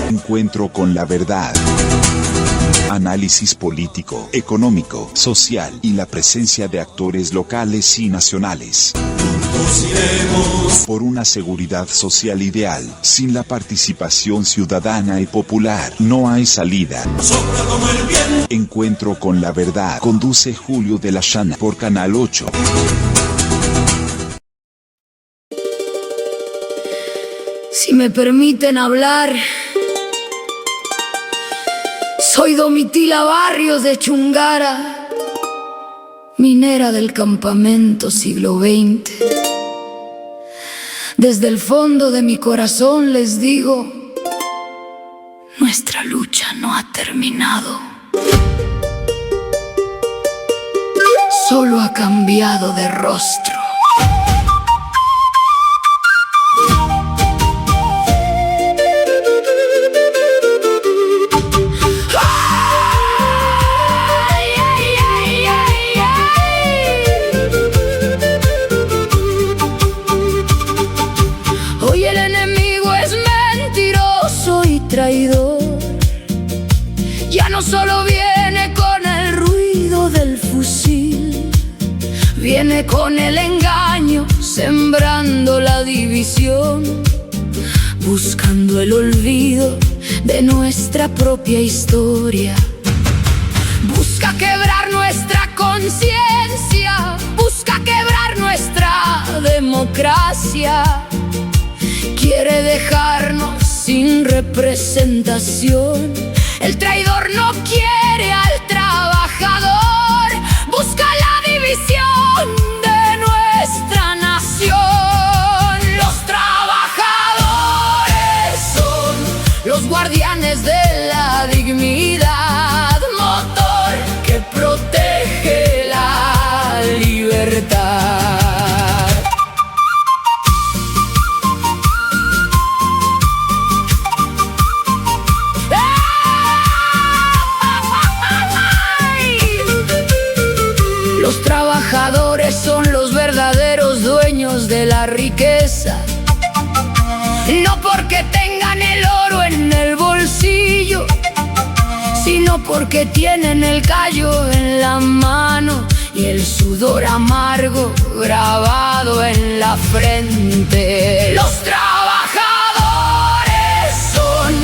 Encuentro con la verdad. Análisis político, económico, social y la presencia de actores locales y nacionales. Por una seguridad social ideal, sin la participación ciudadana y popular, no hay salida. Encuentro con la verdad. Conduce Julio de la Llana por Canal 8. Si me permiten hablar, soy Domitila Barrios de Chungara, minera del campamento siglo XX. Desde el fondo de mi corazón les digo, nuestra lucha no ha terminado. Solo ha cambiado de rostro. Traidor, ya no solo viene con el ruido del fusil, viene con el engaño, sembrando la división, buscando el olvido de nuestra propia historia. Busca quebrar nuestra conciencia, busca quebrar nuestra democracia, quiere dejarnos sin representación. El traidor no quiere al trabajador, busca la división de nuestra nación. Los trabajadores son los guardianes de la dignidad, motor que protege la libertad. Los trabajadores son los verdaderos dueños de la riqueza, no porque tengan el oro en el bolsillo, sino porque tienen el callo en la mano y el sudor amargo grabado en la frente. Los trabajadores son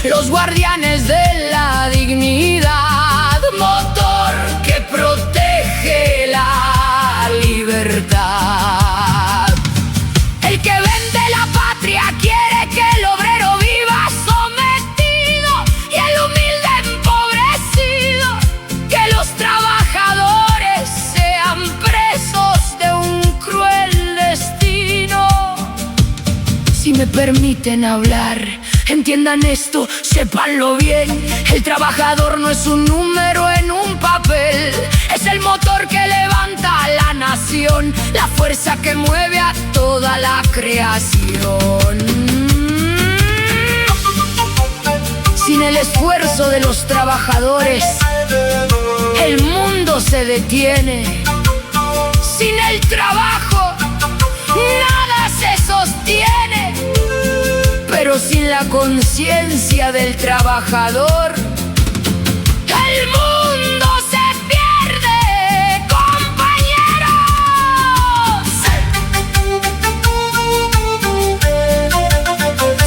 los guardianes de la dignidad, motor que protege la libertad. El que vende la patria quiere que el obrero viva sometido y el humilde empobrecido, que los trabajadores sean presos de un cruel destino. Si me permiten hablar, entiendan esto, sépanlo bien. El trabajador no es un número en un papel, es el motor que levanta a la nación, la fuerza que mueve a toda la creación. Sin el esfuerzo de los trabajadores, el mundo se detiene. Sin el trabajo, nada se sostiene. Pero sin la conciencia del trabajador, el mundo se pierde, compañeros.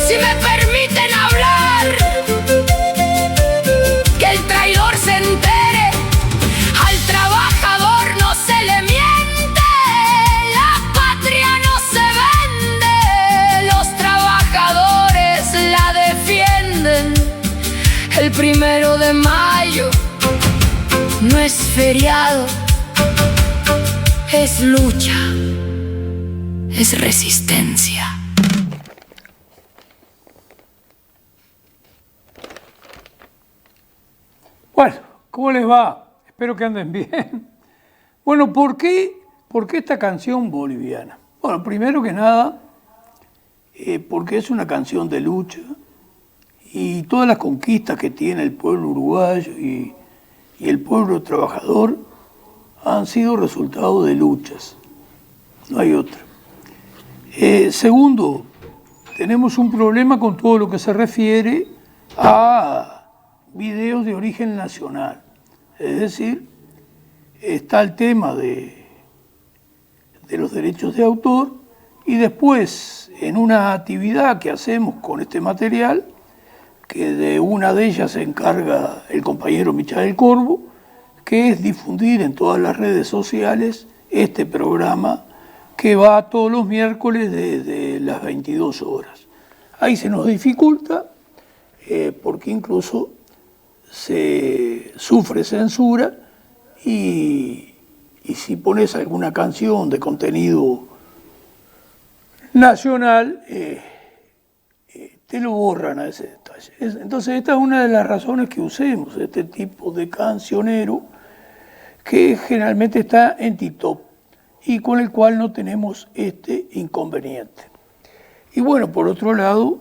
Si me permiten hablar, que el traidor se entere, al trabajador no se le miente, la patria no se vende, los trabajadores la defienden. El 1 de mayo no es feriado, es lucha, es resistencia. Bueno, ¿cómo les va? Espero que anden bien. Bueno, ¿por qué esta canción boliviana? Bueno, primero que nada, porque es una canción de lucha y todas las conquistas que tiene el pueblo uruguayo y el pueblo trabajador han sido resultado de luchas, no hay otra. Segundo, tenemos un problema con todo lo que se refiere a videos de origen nacional. Es decir, está el tema de los derechos de autor y después en una actividad que hacemos con este material, que de una de ellas se encarga el compañero Michael Corvo, que es difundir en todas las redes sociales este programa que va todos los miércoles desde las 22 horas. Ahí se nos dificulta porque incluso se sufre censura y si pones alguna canción de contenido nacional, te lo borran a ese detalle. Entonces esta es una de las razones que usemos este tipo de cancionero que generalmente está en TikTok y con el cual no tenemos este inconveniente. Y bueno, por otro lado,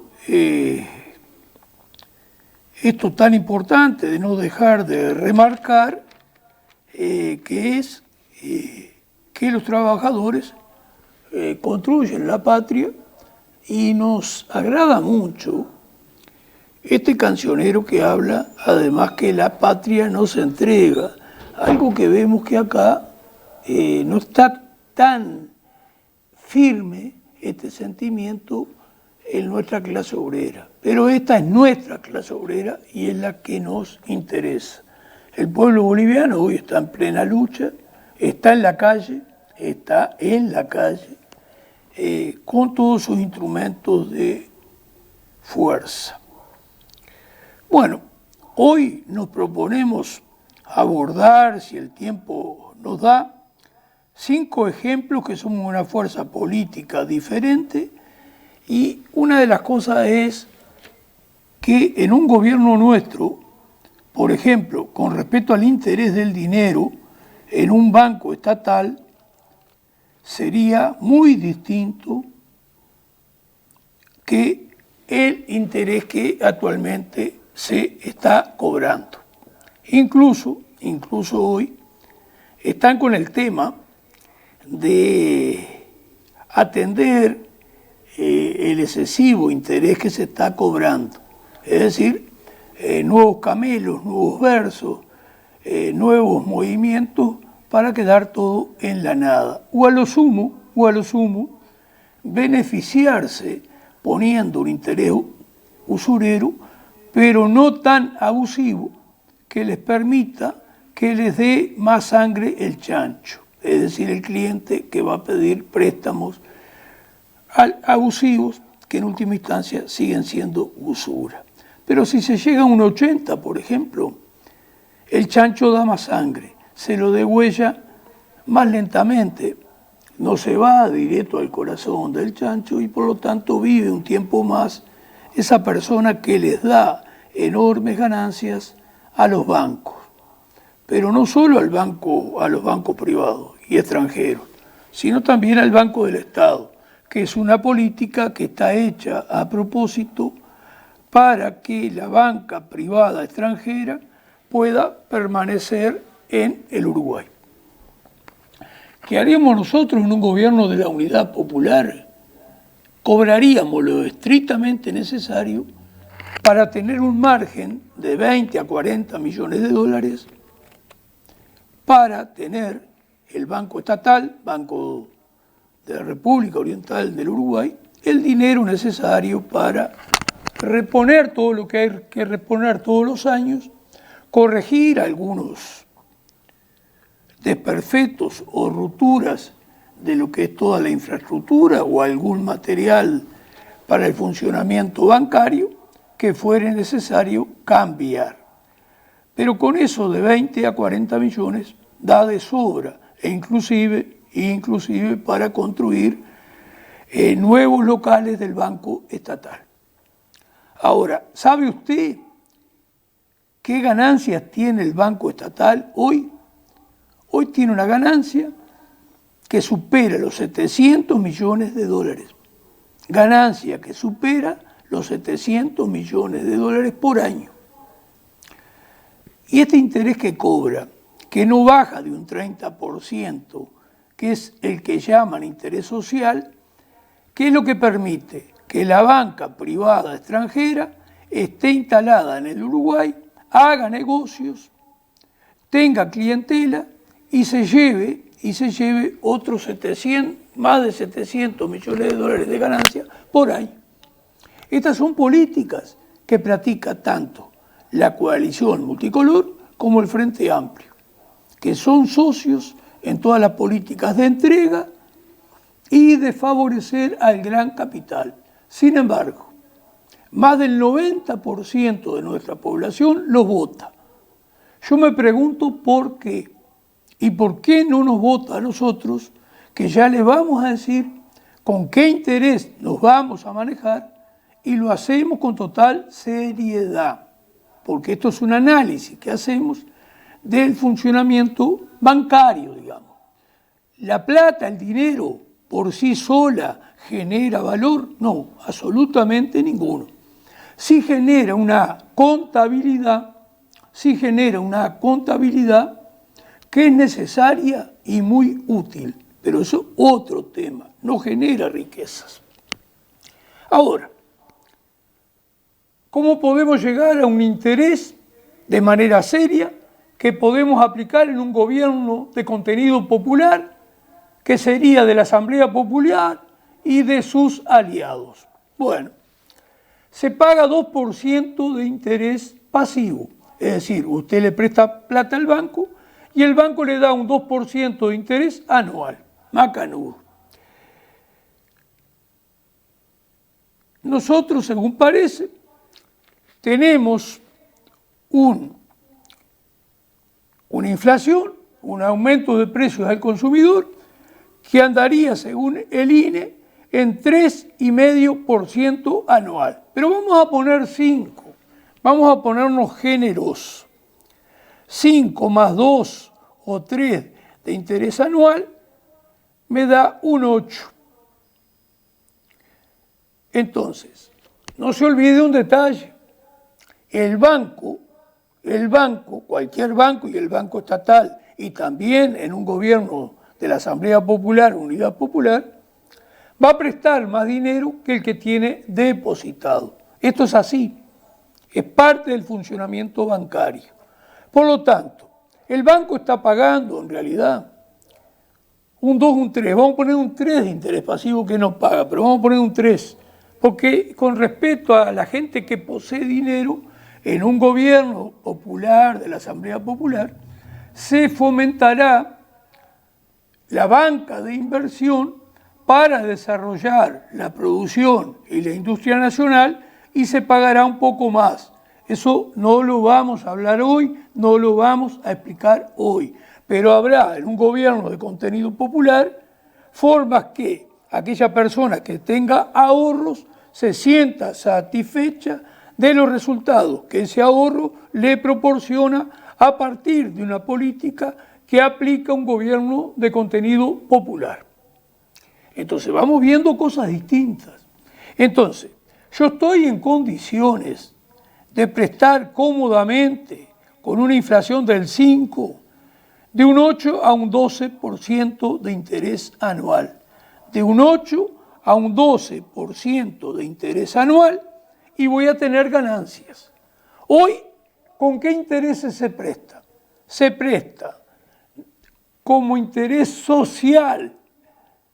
esto tan importante de no dejar de remarcar, que es que los trabajadores construyen la patria y nos agrada mucho este cancionero que habla, además que la patria no se entrega, algo que vemos que acá no está tan firme este sentimiento en nuestra clase obrera. Pero esta es nuestra clase obrera y es la que nos interesa. El pueblo boliviano hoy está en plena lucha, está en la calle, con todos sus instrumentos de fuerza. Bueno, hoy nos proponemos abordar, si el tiempo nos da, 5 ejemplos que somos una fuerza política diferente y una de las cosas es que en un gobierno nuestro, por ejemplo, con respecto al interés del dinero en un banco estatal, sería muy distinto que el interés que actualmente se está cobrando. Incluso hoy están con el tema de atender el excesivo interés que se está cobrando. Es decir, nuevos camelos, nuevos versos, nuevos movimientos para quedar todo en la nada. O a lo sumo, beneficiarse poniendo un interés usurero, pero no tan abusivo que les permita que les dé más sangre el chancho. Es decir, el cliente que va a pedir préstamos abusivos que en última instancia siguen siendo usura. Pero si se llega a un 80, por ejemplo, el chancho da más sangre, se lo degüella más lentamente, no se va directo al corazón del chancho y por lo tanto vive un tiempo más esa persona que les da enormes ganancias a los bancos. Pero no solo a los bancos privados y extranjeros, sino también al Banco del Estado, que es una política que está hecha a propósito para que la banca privada extranjera pueda permanecer en el Uruguay. ¿Qué haríamos nosotros en un gobierno de la Unidad Popular? Cobraríamos lo estrictamente necesario para tener un margen de 20 a 40 millones de dólares para tener el Banco Estatal, Banco de la República Oriental del Uruguay, el dinero necesario para reponer todo lo que hay que reponer todos los años, corregir algunos desperfectos o rupturas de lo que es toda la infraestructura o algún material para el funcionamiento bancario que fuere necesario cambiar. Pero con eso de 20 a 40 millones da de sobra, e inclusive para construir nuevos locales del Banco Estatal. Ahora, ¿sabe usted qué ganancias tiene el Banco Estatal hoy? Hoy tiene una ganancia que supera los 700 millones de dólares. Ganancia que supera los 700 millones de dólares por año. Y este interés que cobra, que no baja de un 30%, que es el que llaman interés social, ¿qué es lo que permite? que la banca privada extranjera esté instalada en el Uruguay, haga negocios, tenga clientela y se lleve otros más de 700 millones de dólares de ganancia por año. Estas son políticas que practica tanto la coalición multicolor como el Frente Amplio, que son socios en todas las políticas de entrega y de favorecer al gran capital. Sin embargo, más del 90% de nuestra población los vota. Yo me pregunto por qué. ¿Y por qué no nos vota a nosotros, que ya les vamos a decir con qué interés nos vamos a manejar y lo hacemos con total seriedad? Porque esto es un análisis que hacemos del funcionamiento bancario, digamos. La plata, el dinero, por sí sola genera valor? No, absolutamente ninguno. Sí genera una contabilidad que es necesaria y muy útil, pero eso es otro tema, no genera riquezas. Ahora, ¿cómo podemos llegar a un interés de manera seria que podemos aplicar en un gobierno de contenido popular, que sería de la Asamblea Popular y de sus aliados? Bueno, se paga 2% de interés pasivo, es decir, usted le presta plata al banco y el banco le da un 2% de interés anual, macanudo. Nosotros, según parece, tenemos una inflación, un aumento de precios al consumidor que andaría, según el INE, en 3,5% anual. Pero vamos a poner 5, vamos a ponernos generosos. 5 más 2 o 3 de interés anual me da un 8. Entonces, no se olvide un detalle. El banco, cualquier banco y el Banco Estatal, y también en un gobierno de la Asamblea Popular, Unidad Popular, va a prestar más dinero que el que tiene depositado. Esto es así, es parte del funcionamiento bancario. Por lo tanto, el banco está pagando en realidad un 2, un 3, vamos a poner un 3 de interés pasivo que no paga, pero vamos a poner un 3, porque con respecto a la gente que posee dinero, en un gobierno popular, de la Asamblea Popular, se fomentará la banca de inversión para desarrollar la producción y la industria nacional y se pagará un poco más. Eso no lo vamos a hablar hoy, no lo vamos a explicar hoy, pero habrá en un gobierno de contenido popular formas que aquella persona que tenga ahorros se sienta satisfecha de los resultados que ese ahorro le proporciona a partir de una política que aplica un gobierno de contenido popular. Entonces vamos viendo cosas distintas. Entonces, yo estoy en condiciones de prestar cómodamente con una inflación del 5, de un 8 a un 12% de interés anual. De un 8 a un 12% de interés anual y voy a tener ganancias. Hoy, ¿con qué intereses se presta? Se presta como interés social,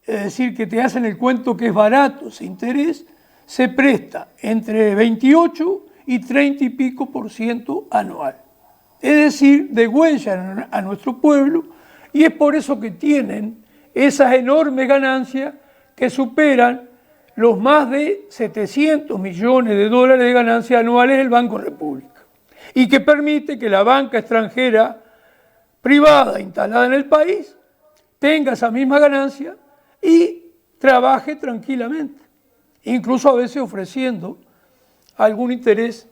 es decir, que te hacen el cuento que es barato ese interés, se presta entre 28 y 30 y pico % anual. Es decir, degüellan a nuestro pueblo y es por eso que tienen esas enormes ganancias que superan los más de 700 millones de dólares de ganancias anuales del Banco República y que permite que la banca extranjera privada instalada en el país tenga esa misma ganancia y trabaje tranquilamente, incluso a veces ofreciendo algún interés,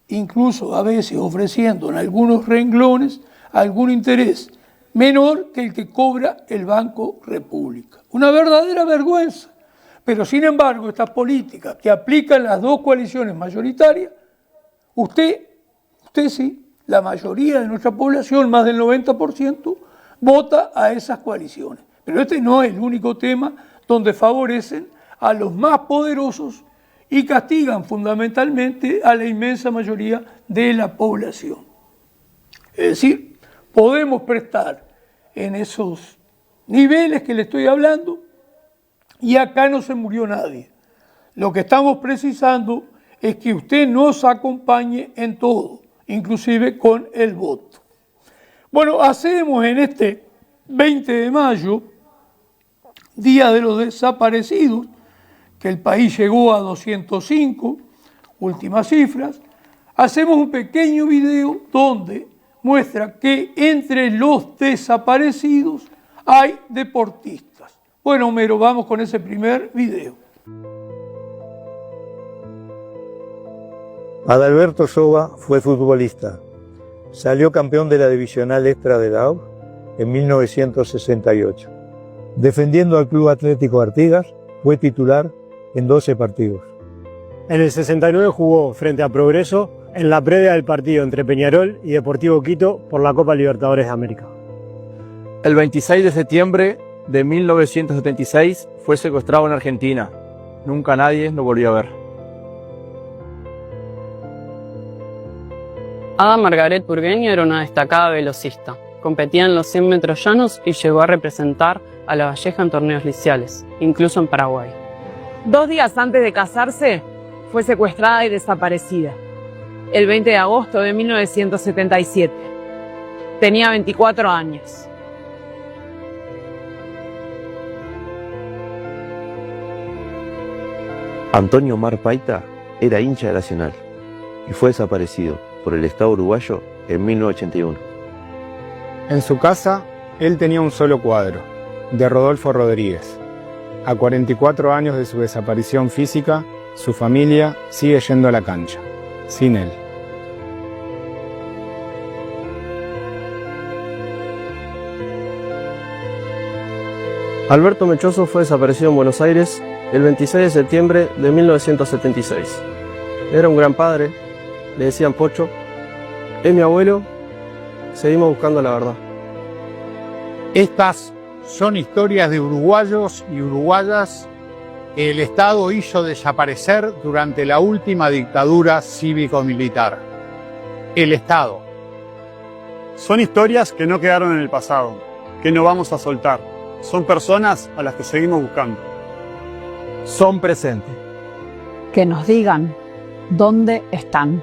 incluso a veces ofreciendo en algunos renglones algún interés menor que el que cobra el Banco República. Una verdadera vergüenza. Pero sin embargo, estas políticas que aplican las dos coaliciones mayoritarias, usted sí, la mayoría de nuestra población, más del 90%, vota a esas coaliciones. Pero este no es el único tema donde favorecen a los más poderosos y castigan fundamentalmente a la inmensa mayoría de la población. Es decir, podemos prestar en esos niveles que le estoy hablando y acá no se murió nadie. Lo que estamos precisando es que usted nos acompañe en todo, inclusive con el voto. Bueno, hacemos en este 20 de mayo, Día de los Desaparecidos, que el país llegó a 205, últimas cifras, hacemos un pequeño video donde muestra que entre los desaparecidos hay deportistas. Bueno, Homero, vamos con ese primer video. Adalberto Soba fue futbolista. Salió campeón de la divisional extra de la AUF en 1968. Defendiendo al Club Atlético Artigas, fue titular en 12 partidos. En el 69 jugó frente a Progreso en la previa del partido entre Peñarol y Deportivo Quito por la Copa Libertadores de América. El 26 de septiembre de 1976 fue secuestrado en Argentina. Nunca nadie lo volvió a ver. Ada Margaret Burgueño era una destacada velocista. Competía en los 100 metros llanos y llegó a representar a La Valleja en torneos liceales, incluso en Paraguay. 2 días antes de casarse, fue secuestrada y desaparecida. El 20 de agosto de 1977. Tenía 24 años. Antonio Mar Paita era hincha de Nacional y fue desaparecido por el Estado uruguayo en 1981. En su casa, él tenía un solo cuadro, de Rodolfo Rodríguez. A 44 años de su desaparición física, su familia sigue yendo a la cancha, sin él. Alberto Mechoso fue desaparecido en Buenos Aires el 26 de septiembre de 1976. Era un gran padre, le decían Pocho, es mi abuelo, seguimos buscando la verdad. Estas son historias de uruguayos y uruguayas que el Estado hizo desaparecer durante la última dictadura cívico-militar. El Estado. Son historias que no quedaron en el pasado, que no vamos a soltar. Son personas a las que seguimos buscando. Son presentes. Que nos digan dónde están.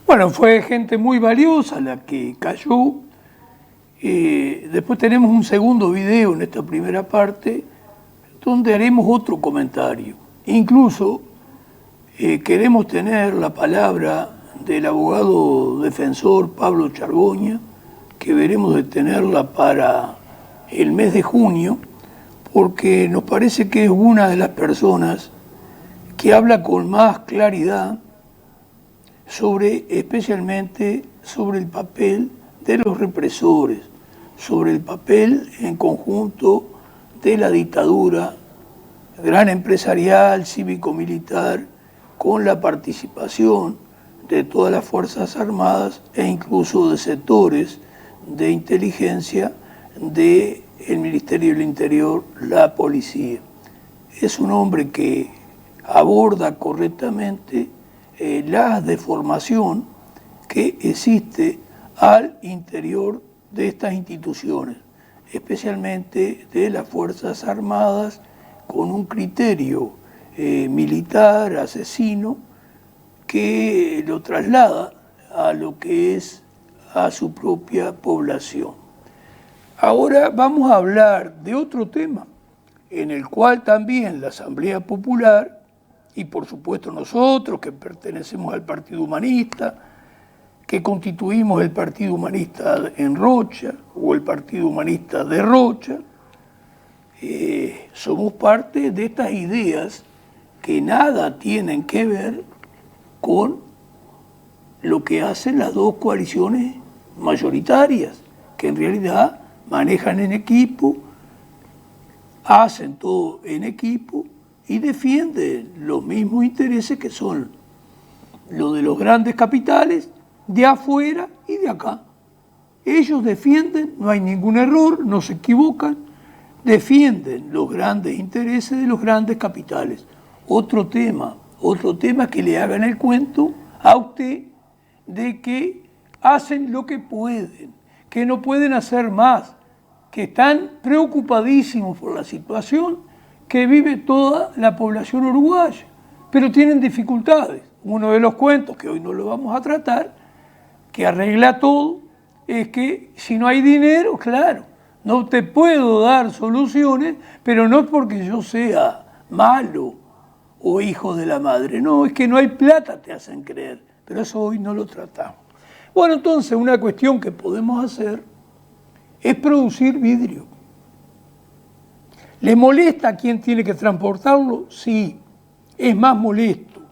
Bueno, fue gente muy valiosa la que cayó. Después tenemos un segundo video en esta primera parte donde haremos otro comentario. Incluso queremos tener la palabra del abogado defensor Pablo Chargoña, que veremos de tenerla para el mes de junio, porque nos parece que es una de las personas que habla con más claridad especialmente sobre el papel de los represores, sobre el papel en conjunto de la dictadura gran empresarial, cívico-militar, con la participación de todas las Fuerzas Armadas e incluso de sectores de inteligencia del Ministerio del Interior, la policía. Es un hombre que aborda correctamente la deformación que existe al interior de estas instituciones, especialmente de las Fuerzas Armadas, con un criterio militar, asesino, que lo traslada a lo que es a su propia población. Ahora vamos a hablar de otro tema, en el cual también la Asamblea Popular, y por supuesto nosotros que pertenecemos al Partido Humanista, que constituimos el Partido Humanista en Rocha o el Partido Humanista de Rocha, somos parte de estas ideas que nada tienen que ver con lo que hacen las dos coaliciones mayoritarias, que en realidad manejan en equipo, hacen todo en equipo y defienden los mismos intereses que son los de los grandes capitales, de afuera y de acá. Ellos defienden, no hay ningún error, no se equivocan, defienden los grandes intereses de los grandes capitales. Otro tema es que le hagan el cuento a usted de que hacen lo que pueden, que no pueden hacer más, que están preocupadísimos por la situación que vive toda la población uruguaya, pero tienen dificultades. Uno de los cuentos, que hoy no lo vamos a tratar, que arregla todo, es que si no hay dinero, claro, no te puedo dar soluciones, pero no es porque yo sea malo o hijo de la madre, no, es que no hay plata, te hacen creer, pero eso hoy no lo tratamos. Bueno, entonces una cuestión que podemos hacer es producir vidrio. ¿Le molesta a quien tiene que transportarlo? Sí, es más molesto.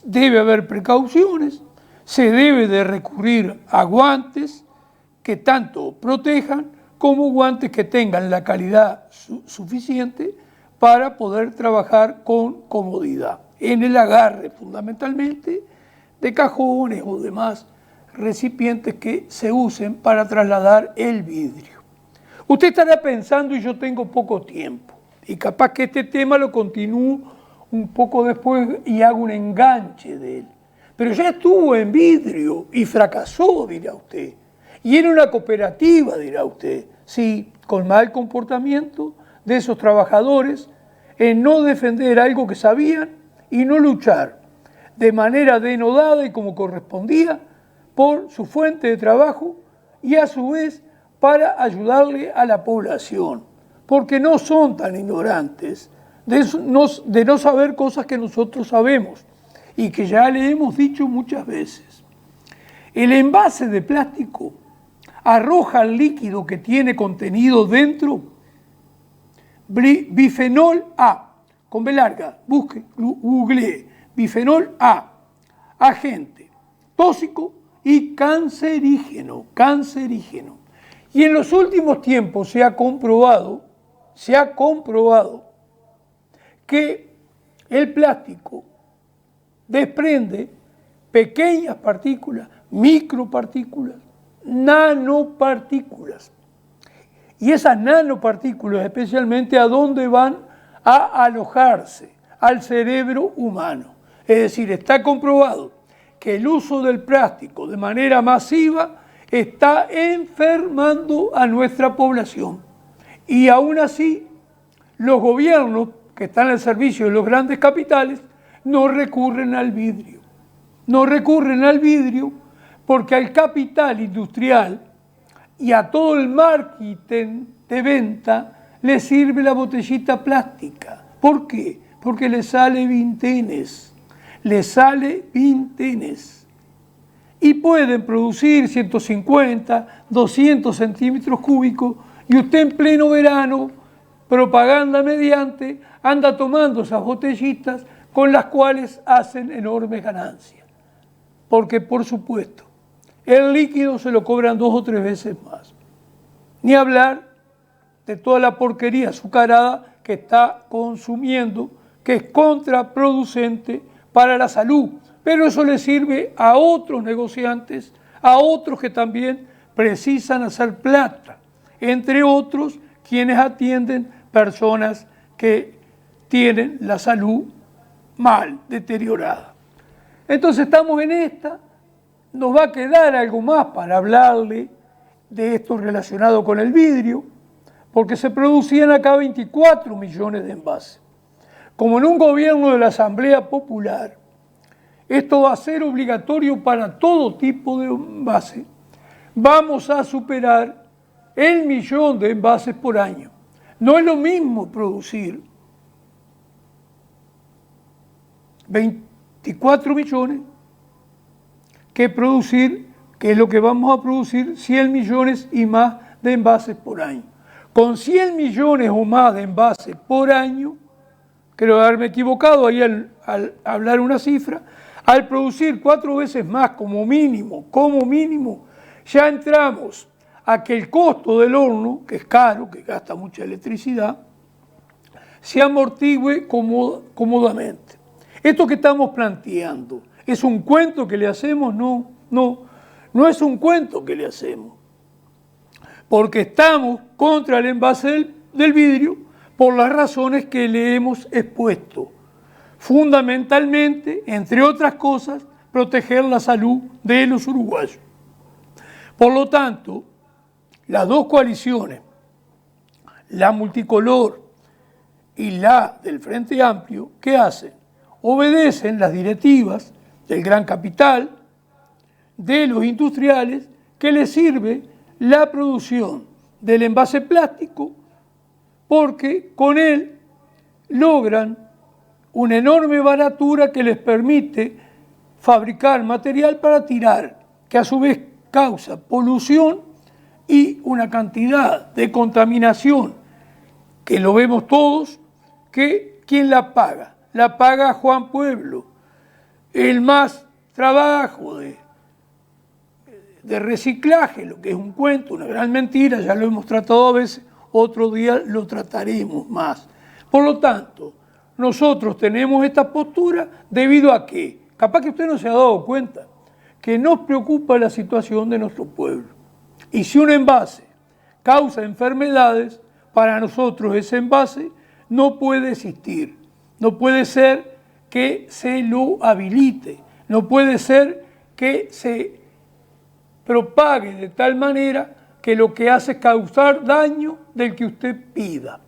Debe haber precauciones, se debe de recurrir a guantes que tanto protejan como guantes que tengan la calidad suficiente para poder trabajar con comodidad. En el agarre fundamentalmente de cajones o demás recipientes que se usen para trasladar el vidrio. Usted estará pensando, y yo tengo poco tiempo, y capaz que este tema lo continúo un poco después y hago un enganche de él. Pero ya estuvo en vidrio y fracasó, dirá usted. Y era una cooperativa, dirá usted. Sí, con mal comportamiento de esos trabajadores en no defender algo que sabían y no luchar de manera denodada y como correspondía por su fuente de trabajo y a su vez para ayudarle a la población, porque no son tan ignorantes de no saber cosas que nosotros sabemos y que ya le hemos dicho muchas veces. El envase de plástico arroja el líquido que tiene contenido dentro bifenol A, con B larga, busque, googlee, bifenol A, agente tóxico y cancerígeno. Y en los últimos tiempos se ha comprobado que el plástico desprende pequeñas partículas, micropartículas, nanopartículas. Y esas nanopartículas especialmente ¿a dónde van a alojarse? Al cerebro humano. Es decir, está comprobado que el uso del plástico de manera masiva está enfermando a nuestra población. Y aún así, los gobiernos que están al servicio de los grandes capitales no recurren al vidrio. No recurren al vidrio porque al capital industrial y a todo el marketing de venta le sirve la botellita plástica. ¿Por qué? Porque le sale vintenes. Y pueden producir 150, 200 centímetros cúbicos y usted en pleno verano, propaganda mediante, anda tomando esas botellitas con las cuales hacen enormes ganancias. Porque, por supuesto, el líquido se lo cobran 2 o 3 veces más. Ni hablar de toda la porquería azucarada que está consumiendo, que es contraproducente para la salud. Pero eso le sirve a otros negociantes, a otros que también precisan hacer plata, entre otros quienes atienden personas que tienen la salud mal deteriorada. Entonces estamos en esta, nos va a quedar algo más para hablarle de esto relacionado con el vidrio, porque se producían acá 24 millones de envases. Como en un gobierno de la Asamblea Popular, esto va a ser obligatorio para todo tipo de envase. Vamos a superar el 1.000.000 de envases por año. No es lo mismo producir 24 millones que producir, que es lo que vamos a producir, 100 millones y más de envases por año. Con 100 millones o más de envases por año, creo haberme equivocado ahí al hablar una cifra, Al producir 4 veces más como mínimo, ya entramos a que el costo del horno, que es caro, que gasta mucha electricidad, se amortigüe cómodamente. Esto que estamos planteando, ¿es un cuento que le hacemos? No es un cuento que le hacemos, porque estamos contra el envase del vidrio por las razones que le hemos expuesto. Fundamentalmente, entre otras cosas, proteger la salud de los uruguayos. Por lo tanto, las dos coaliciones, la multicolor y la del Frente Amplio, ¿qué hacen? Obedecen las directivas del gran capital, de los industriales, que les sirve la producción del envase plástico, porque con él logran una enorme baratura que les permite fabricar material para tirar, que a su vez causa polución y una cantidad de contaminación, que lo vemos todos, que ¿quién la paga? La paga Juan Pueblo. El más trabajo de reciclaje, lo que es un cuento, una gran mentira, ya lo hemos tratado a veces, otro día lo trataremos más. Por lo tanto, nosotros tenemos esta postura debido a que, capaz que usted no se ha dado cuenta, que nos preocupa la situación de nuestro pueblo. Y si un envase causa enfermedades, para nosotros ese envase no puede existir. No puede ser que se lo habilite, no puede ser que se propague de tal manera que lo que hace es causar daño del que usted pida.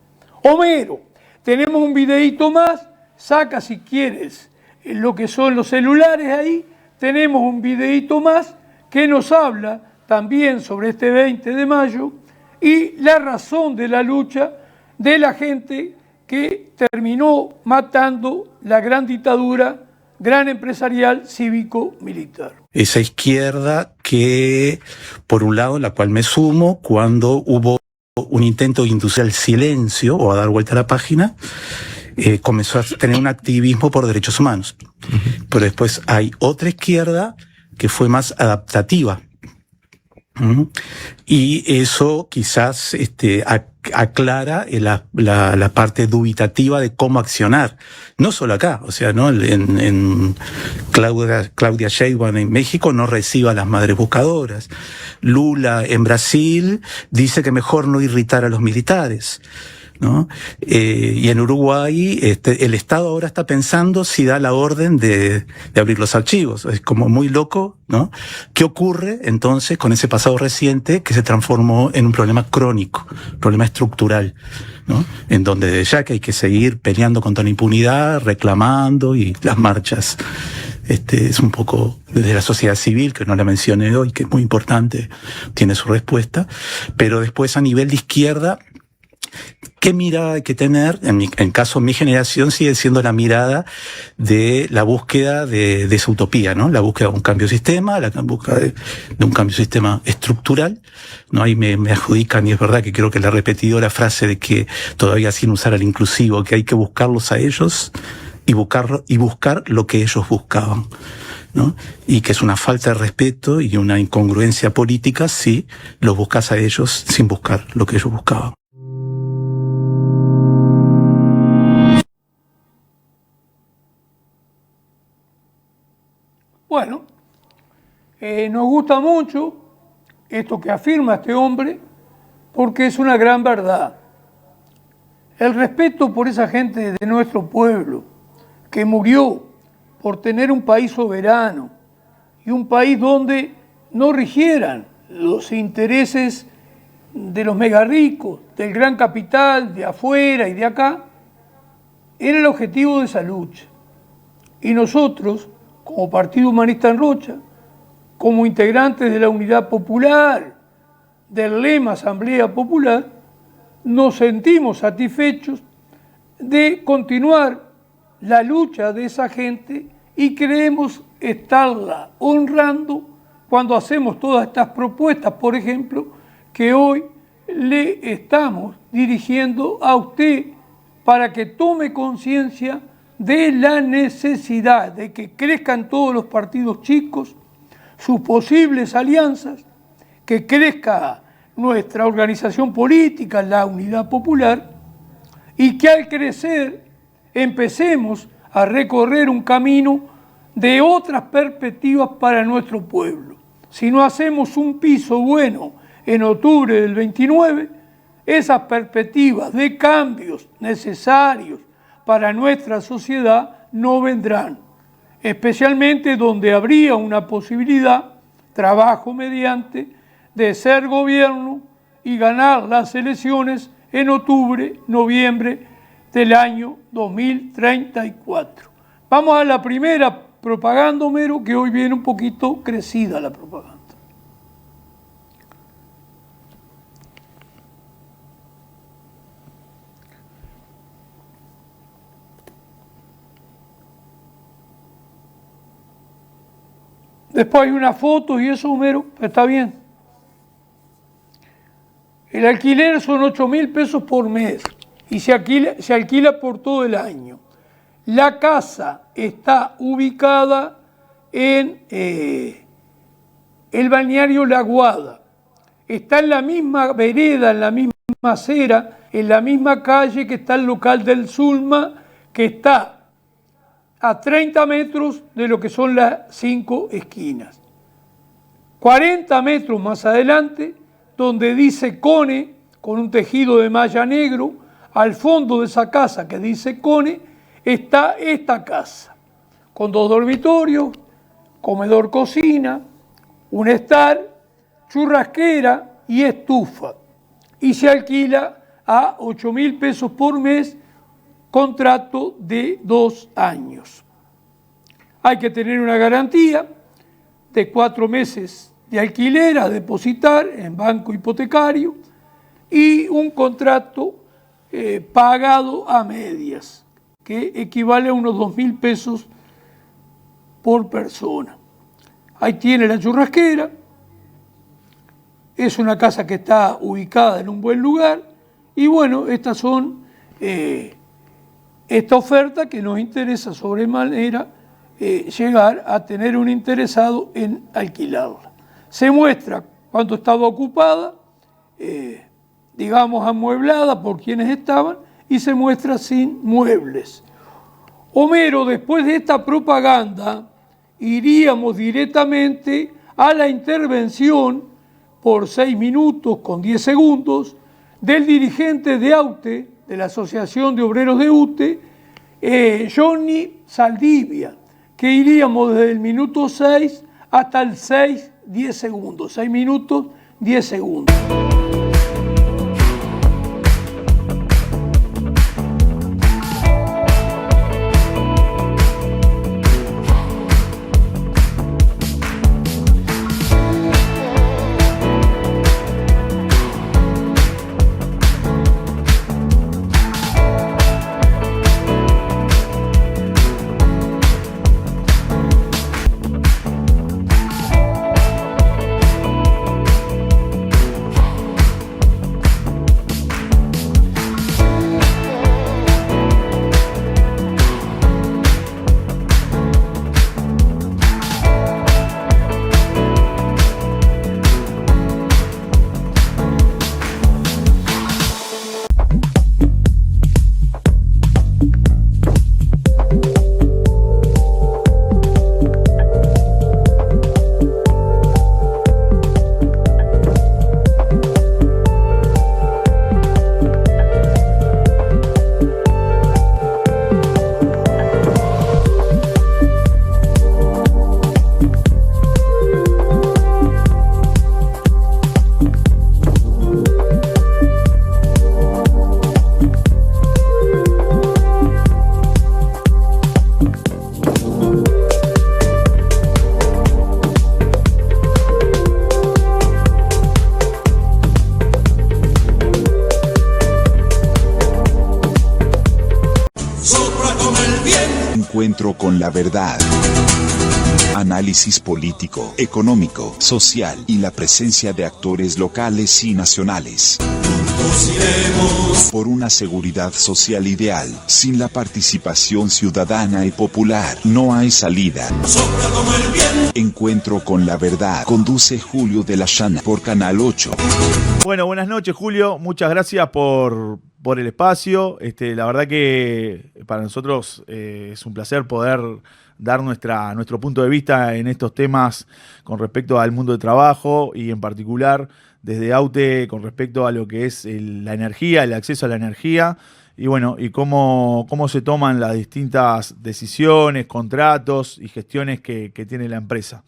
Homero, tenemos un videíto más, saca si quieres lo que son los celulares ahí, tenemos un videíto más que nos habla también sobre este 20 de mayo y la razón de la lucha de la gente que terminó matando la gran dictadura, gran empresarial, cívico-militar. Esa izquierda que, por un lado, la cual me sumo, cuando hubo un intento de inducir al silencio o a dar vuelta a la página, comenzó a tener un activismo por derechos humanos. Pero después hay otra izquierda que fue más adaptativa. Y eso quizás aclara la parte dubitativa de cómo accionar. No solo acá, o sea, ¿no? En Claudia Sheinbaum en México no recibe a las madres buscadoras. Lula en Brasil dice que mejor no irritar a los militares, ¿no? Y en Uruguay el Estado ahora está pensando si da la orden de abrir los archivos. Es como muy loco, ¿no? ¿Qué ocurre entonces con ese pasado reciente que se transformó en un problema crónico, problema estructural, ¿no? En donde ya que hay que seguir peleando contra la impunidad, reclamando, y las marchas es un poco desde la sociedad civil, que no la mencioné hoy, que es muy importante, tiene su respuesta, pero después a nivel de izquierda, ¿qué mirada hay que tener? En caso, mi generación sigue siendo la mirada de la búsqueda de esa utopía, ¿no? La búsqueda de un cambio de sistema, la búsqueda de un cambio de sistema estructural, ¿no? Ahí me adjudican, y es verdad que creo que le he repetido la frase de que todavía sin usar al inclusivo, que hay que buscarlos a ellos y buscar lo que ellos buscaban, ¿no? Y que es una falta de respeto y una incongruencia política si los buscas a ellos sin buscar lo que ellos buscaban. Bueno, nos gusta mucho esto que afirma este hombre porque es una gran verdad. El respeto por esa gente de nuestro pueblo que murió por tener un país soberano y un país donde no rigieran los intereses de los megarricos, del gran capital, de afuera y de acá, era el objetivo de esa lucha. Y nosotros, como Partido Humanista en Rocha, como integrantes de la Unidad Popular, del lema Asamblea Popular, nos sentimos satisfechos de continuar la lucha de esa gente y creemos estarla honrando cuando hacemos todas estas propuestas, por ejemplo, que hoy le estamos dirigiendo a usted para que tome conciencia de la necesidad de que crezcan todos los partidos chicos, sus posibles alianzas, que crezca nuestra organización política, la Unidad Popular, y que al crecer empecemos a recorrer un camino de otras perspectivas para nuestro pueblo. Si no hacemos un piso bueno en octubre del 29, esas perspectivas de cambios necesarios para nuestra sociedad no vendrán, especialmente donde habría una posibilidad, trabajo mediante, de ser gobierno y ganar las elecciones en octubre, noviembre del año 2034. Vamos a la primera propaganda, Homero, que hoy viene un poquito crecida la propaganda. Después hay una foto y eso, Homero, está bien. El alquiler son 8.000 pesos por mes y se alquila por todo el año. La casa está ubicada en el balneario La Aguada. Está en la misma vereda, en la misma acera, en la misma calle que está el local del Zulma, que está a 30 metros de lo que son las 5 esquinas. 40 metros más adelante, donde dice Cone, con un tejido de malla negro, al fondo de esa casa que dice Cone, está esta casa, con 2 dormitorios, comedor cocina, un estar, churrasquera y estufa. Y se alquila a 8.000 pesos por mes, contrato de 2 años. Hay que tener una garantía de 4 meses de alquiler a depositar en banco hipotecario y un contrato pagado a medias, que equivale a unos 2.000 pesos por persona. Ahí tiene la churrasquera, es una casa que está ubicada en un buen lugar y bueno, estas son esta oferta que nos interesa sobremanera llegar a tener un interesado en alquilarla. Se muestra cuando estaba ocupada, digamos amueblada por quienes estaban, y se muestra sin muebles. Homero, después de esta propaganda, iríamos directamente a la intervención por 6 minutos con 10 segundos del dirigente de AUTE, de la Asociación de Obreros de UTE, Johnny Saldivia, que iríamos desde el minuto 6 hasta el 6:10 segundos. 6 minutos, 10 segundos. Encuentro con la verdad. Análisis político, económico, social y la presencia de actores locales y nacionales. Juntos iremos por una seguridad social ideal. Sin la participación ciudadana y popular, no hay salida. Encuentro con la verdad. Conduce Julio de la Llana por Canal 8. Bueno, buenas noches, Julio. Muchas gracias por el espacio. La verdad que para nosotros es un placer poder dar nuestro punto de vista en estos temas con respecto al mundo del trabajo y en particular desde AUTE con respecto a lo que es la energía, el acceso a la energía y bueno, y cómo se toman las distintas decisiones, contratos y gestiones que tiene la empresa.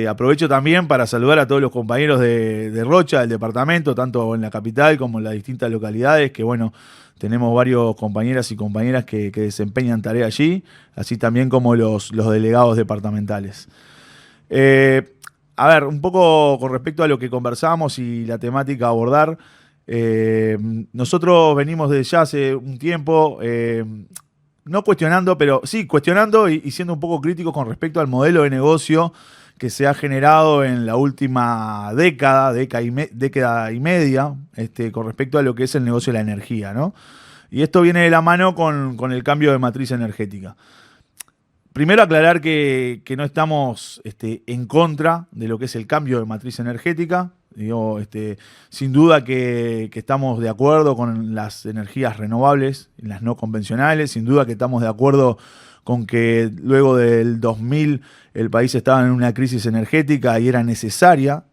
Aprovecho también para saludar a todos los compañeros de Rocha, del departamento, tanto en la capital como en las distintas localidades, que bueno, tenemos varios compañeras y compañeras que desempeñan tarea allí, así también como los delegados departamentales. A ver, un poco con respecto a lo que conversamos y la temática a abordar, nosotros venimos desde ya hace un tiempo, no cuestionando, pero sí cuestionando y siendo un poco críticos con respecto al modelo de negocio que se ha generado en la última década y media, con respecto a lo que es el negocio de la energía, ¿no? Y esto viene de la mano con el cambio de matriz energética. Primero aclarar que no estamos en contra de lo que es el cambio de matriz energética. Digo, sin duda que estamos de acuerdo con las energías renovables, las no convencionales, sin duda que estamos de acuerdo con que luego del 2000 el país estaba en una crisis energética y era necesaria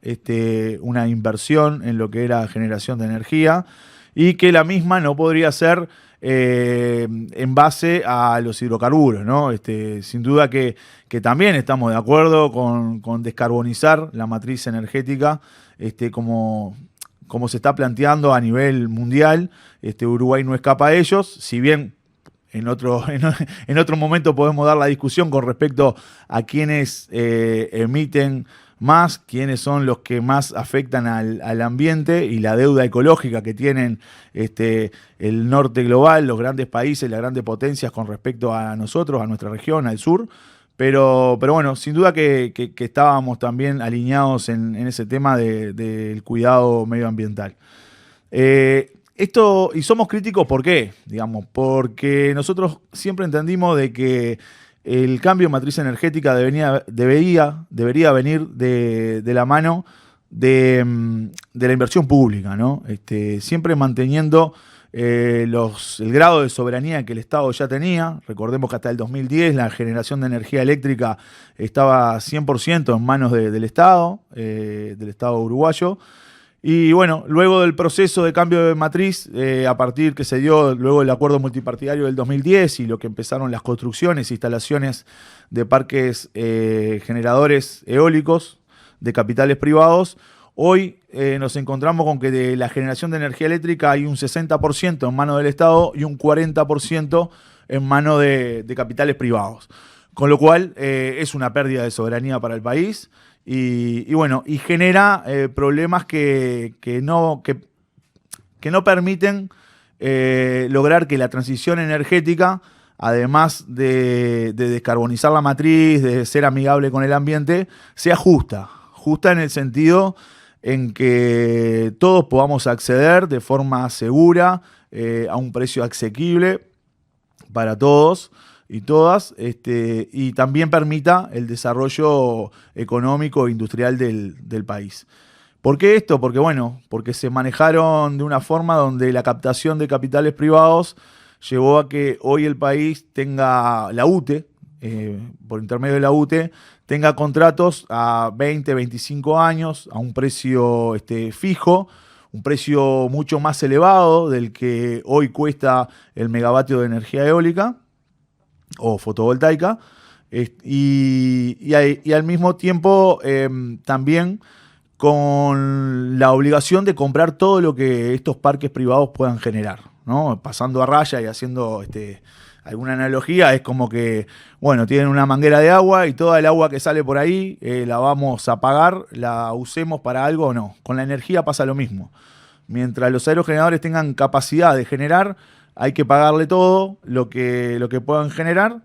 una inversión en lo que era generación de energía y que la misma no podría ser en base a los hidrocarburos, ¿no? Sin duda que también estamos de acuerdo con descarbonizar la matriz energética como se está planteando a nivel mundial. Uruguay no escapa a ellos, si bien en otro momento podemos dar la discusión con respecto a quienes emiten más, quiénes son los que más afectan al ambiente y la deuda ecológica que tienen el norte global, los grandes países, las grandes potencias con respecto a nosotros, a nuestra región, al sur. Pero bueno, sin duda que estábamos también alineados en ese tema del cuidado medioambiental. Y somos críticos, ¿por qué? Digamos, porque nosotros siempre entendimos de que el cambio de matriz energética debería venir de la mano de la inversión pública, ¿no? Siempre manteniendo el grado de soberanía que el Estado ya tenía. Recordemos que hasta el 2010 la generación de energía eléctrica estaba 100% en manos del Estado uruguayo. Y bueno, luego del proceso de cambio de matriz, a partir que se dio luego del acuerdo multipartidario del 2010 y lo que empezaron las construcciones e instalaciones de parques generadores eólicos de capitales privados, hoy nos encontramos con que de la generación de energía eléctrica hay un 60% en manos del Estado y un 40% en manos de capitales privados. Con lo cual es una pérdida de soberanía para el país. Y bueno, y genera problemas que no permiten lograr que la transición energética, además de descarbonizar la matriz, de ser amigable con el ambiente, sea justa en el sentido en que todos podamos acceder de forma segura a un precio asequible para todos y todas, y también permita el desarrollo económico e industrial del país. ¿Por qué esto? Porque se manejaron de una forma donde la captación de capitales privados llevó a que hoy el país tenga la UTE, por intermedio de la UTE, tenga contratos a 20, 25 años, a un precio fijo, un precio mucho más elevado del que hoy cuesta el megavatio de energía eólica o fotovoltaica, y al mismo tiempo también con la obligación de comprar todo lo que estos parques privados puedan generar, ¿no? Pasando a raya y haciendo alguna analogía, es como que, bueno, tienen una manguera de agua y toda el agua que sale por ahí la vamos a pagar, la usemos para algo o no. Con la energía pasa lo mismo. Mientras los aerogeneradores tengan capacidad de generar, hay que pagarle todo lo que puedan generar,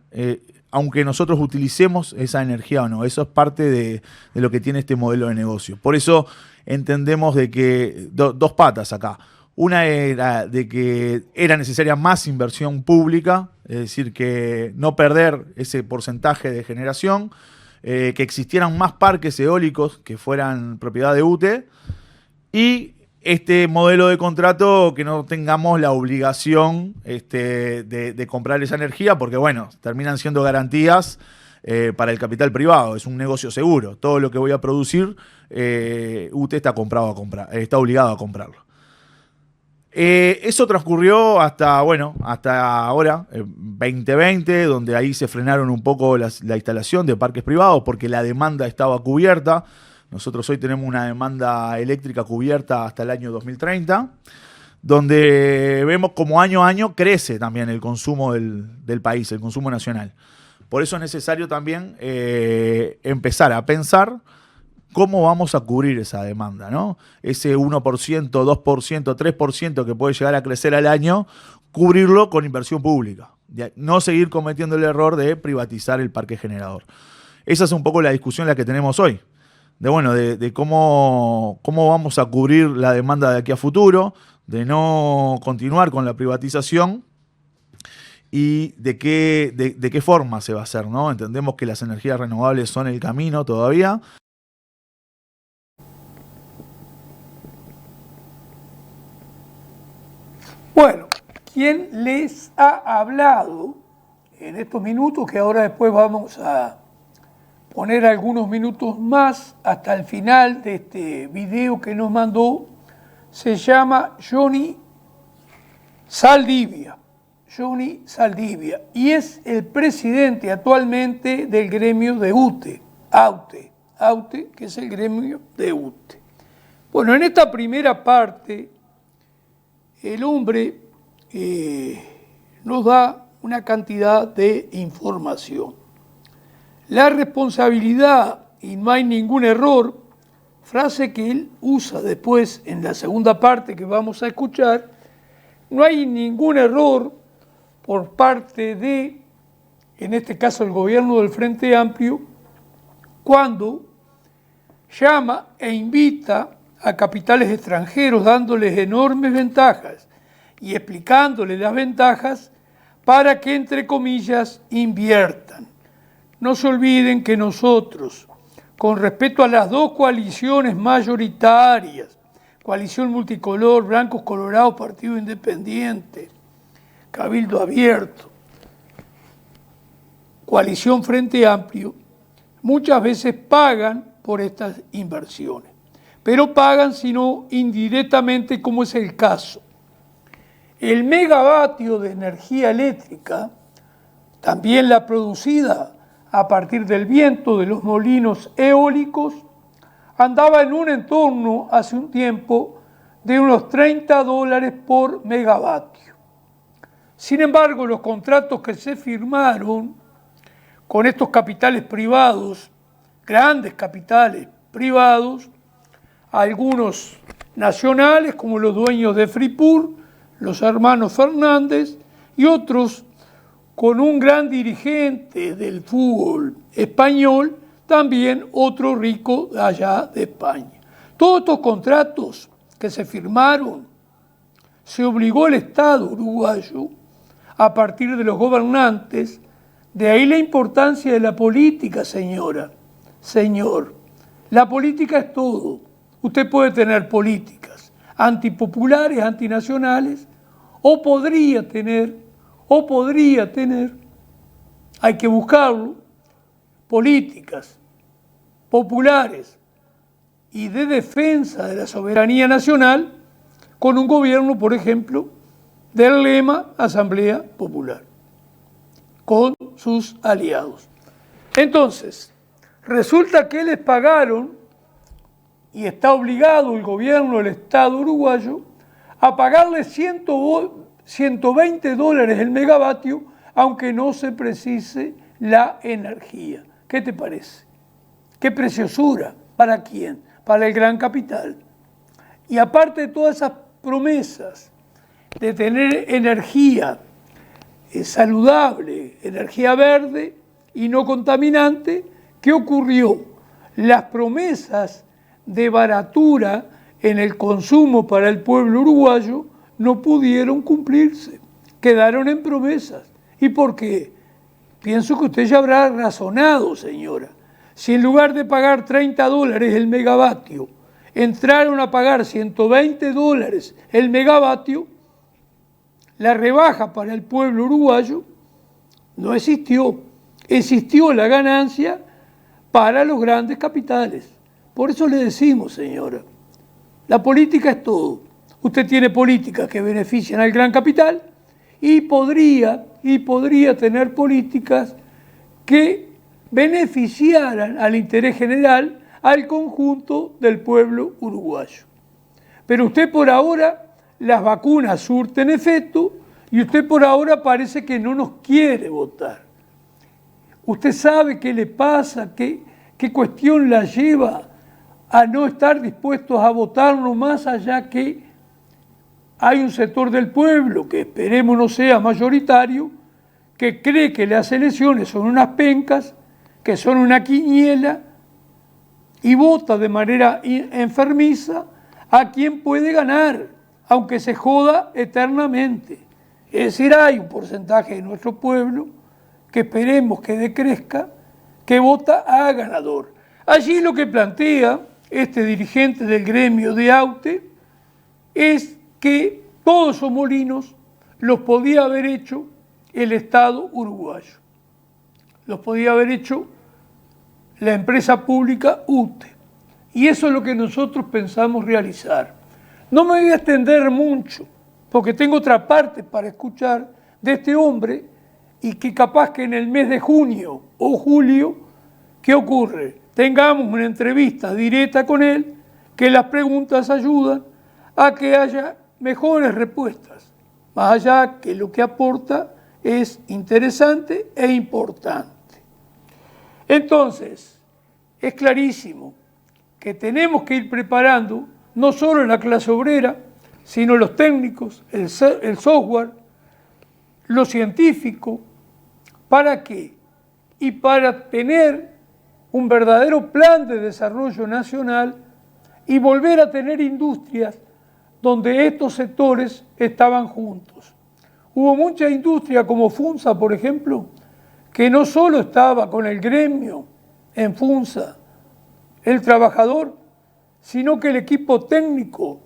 aunque nosotros utilicemos esa energía o no. Eso es parte de lo que tiene este modelo de negocio. Por eso entendemos de que dos patas acá. Una era de que era necesaria más inversión pública, es decir, que no perder ese porcentaje de generación, que existieran más parques eólicos que fueran propiedad de UTE, y este modelo de contrato que no tengamos la obligación de comprar esa energía, porque bueno, terminan siendo garantías para el capital privado, es un negocio seguro. Todo lo que voy a producir, UTE está obligado a comprarlo. Eso transcurrió hasta ahora, 2020, donde ahí se frenaron un poco la instalación de parques privados porque la demanda estaba cubierta. Nosotros hoy tenemos una demanda eléctrica cubierta hasta el año 2030, donde vemos como año a año crece también el consumo del país, el consumo nacional. Por eso es necesario también empezar a pensar cómo vamos a cubrir esa demanda, ¿no? Ese 1%, 2%, 3% que puede llegar a crecer al año, cubrirlo con inversión pública. No seguir cometiendo el error de privatizar el parque generador. Esa es un poco la discusión la que tenemos hoy. De cómo vamos a cubrir la demanda de aquí a futuro, de no continuar con la privatización y de qué forma se va a hacer, ¿no? Entendemos que las energías renovables son el camino todavía. Bueno, ¿quién les ha hablado en estos minutos, que ahora después vamos a poner algunos minutos más hasta el final de este video que nos mandó? Se llama Johnny Saldivia. Johnny Saldivia. Y es el presidente actualmente del gremio de UTE. AUTE, que es el gremio de UTE. Bueno, en esta primera parte, el hombre nos da una cantidad de información. La responsabilidad, y no hay ningún error, frase que él usa después en la segunda parte que vamos a escuchar, no hay ningún error por parte de, en este caso, el gobierno del Frente Amplio, cuando llama e invita a capitales extranjeros dándoles enormes ventajas y explicándoles las ventajas para que, entre comillas, inviertan. No se olviden que nosotros, con respecto a las dos coaliciones mayoritarias, coalición multicolor, blancos colorados, partido independiente, cabildo abierto, coalición Frente Amplio, muchas veces pagan por estas inversiones. Pero pagan, sino indirectamente, como es el caso. El megavatio de energía eléctrica, también la producida a partir del viento de los molinos eólicos, andaba en un entorno hace un tiempo de unos $30 por megavatio. Sin embargo, los contratos que se firmaron con estos capitales privados, grandes capitales privados, algunos nacionales como los dueños de Fripur, los hermanos Fernández, y otros con un gran dirigente del fútbol español, también otro rico de allá de España. Todos estos contratos que se firmaron, se obligó el Estado uruguayo a partir de los gobernantes. De ahí la importancia de la política, señora, señor. La política es todo. Usted puede tener políticas antipopulares, antinacionales, o podría tener, hay que buscarlo, políticas populares y de defensa de la soberanía nacional con un gobierno, por ejemplo, del lema Asamblea Popular, con sus aliados. Entonces, resulta que les pagaron, y está obligado el gobierno del Estado uruguayo a pagarle $120 el megavatio, aunque no se precise la energía. ¿Qué te parece? ¿Qué preciosura? ¿Para quién? Para el gran capital. Y aparte de todas esas promesas de tener energía saludable, energía verde y no contaminante, ¿qué ocurrió? Las promesas de baratura en el consumo para el pueblo uruguayo no pudieron cumplirse, quedaron en promesas. ¿Y por qué? Pienso que usted ya habrá razonado, señora. Si en lugar de pagar $30 el megavatio, entraron a pagar $120 el megavatio, la rebaja para el pueblo uruguayo no existió. Existió la ganancia para los grandes capitales. Por eso le decimos, señora, la política es todo. Usted tiene políticas que benefician al gran capital y podría tener políticas que beneficiaran al interés general, al conjunto del pueblo uruguayo. Pero usted por ahora, las vacunas surten efecto y usted por ahora parece que no nos quiere votar. Usted sabe qué le pasa, qué cuestión la lleva a no estar dispuestos a votarnos, más allá que hay un sector del pueblo, que esperemos no sea mayoritario, que cree que las elecciones son unas pencas, que son una quiniela, y vota de manera enfermiza a quien puede ganar, aunque se joda eternamente. Es decir, hay un porcentaje de nuestro pueblo que esperemos que decrezca, que vota a ganador. Allí lo que plantea este dirigente del gremio de AUTE es que todos esos molinos los podía haber hecho el Estado uruguayo. Los podía haber hecho la empresa pública UTE. Y eso es lo que nosotros pensamos realizar. No me voy a extender mucho, porque tengo otra parte para escuchar de este hombre y que capaz que en el mes de junio o julio, ¿qué ocurre? Tengamos una entrevista directa con él, que las preguntas ayudan a que haya mejores respuestas, más allá que lo que aporta es interesante e importante. Entonces, es clarísimo que tenemos que ir preparando no solo la clase obrera, sino los técnicos, el software, lo científico. ¿Para qué? Y para tener un verdadero plan de desarrollo nacional y volver a tener industrias donde estos sectores estaban juntos. Hubo mucha industria como FUNSA, por ejemplo, que no solo estaba con el gremio en FUNSA, el trabajador, sino que el equipo técnico,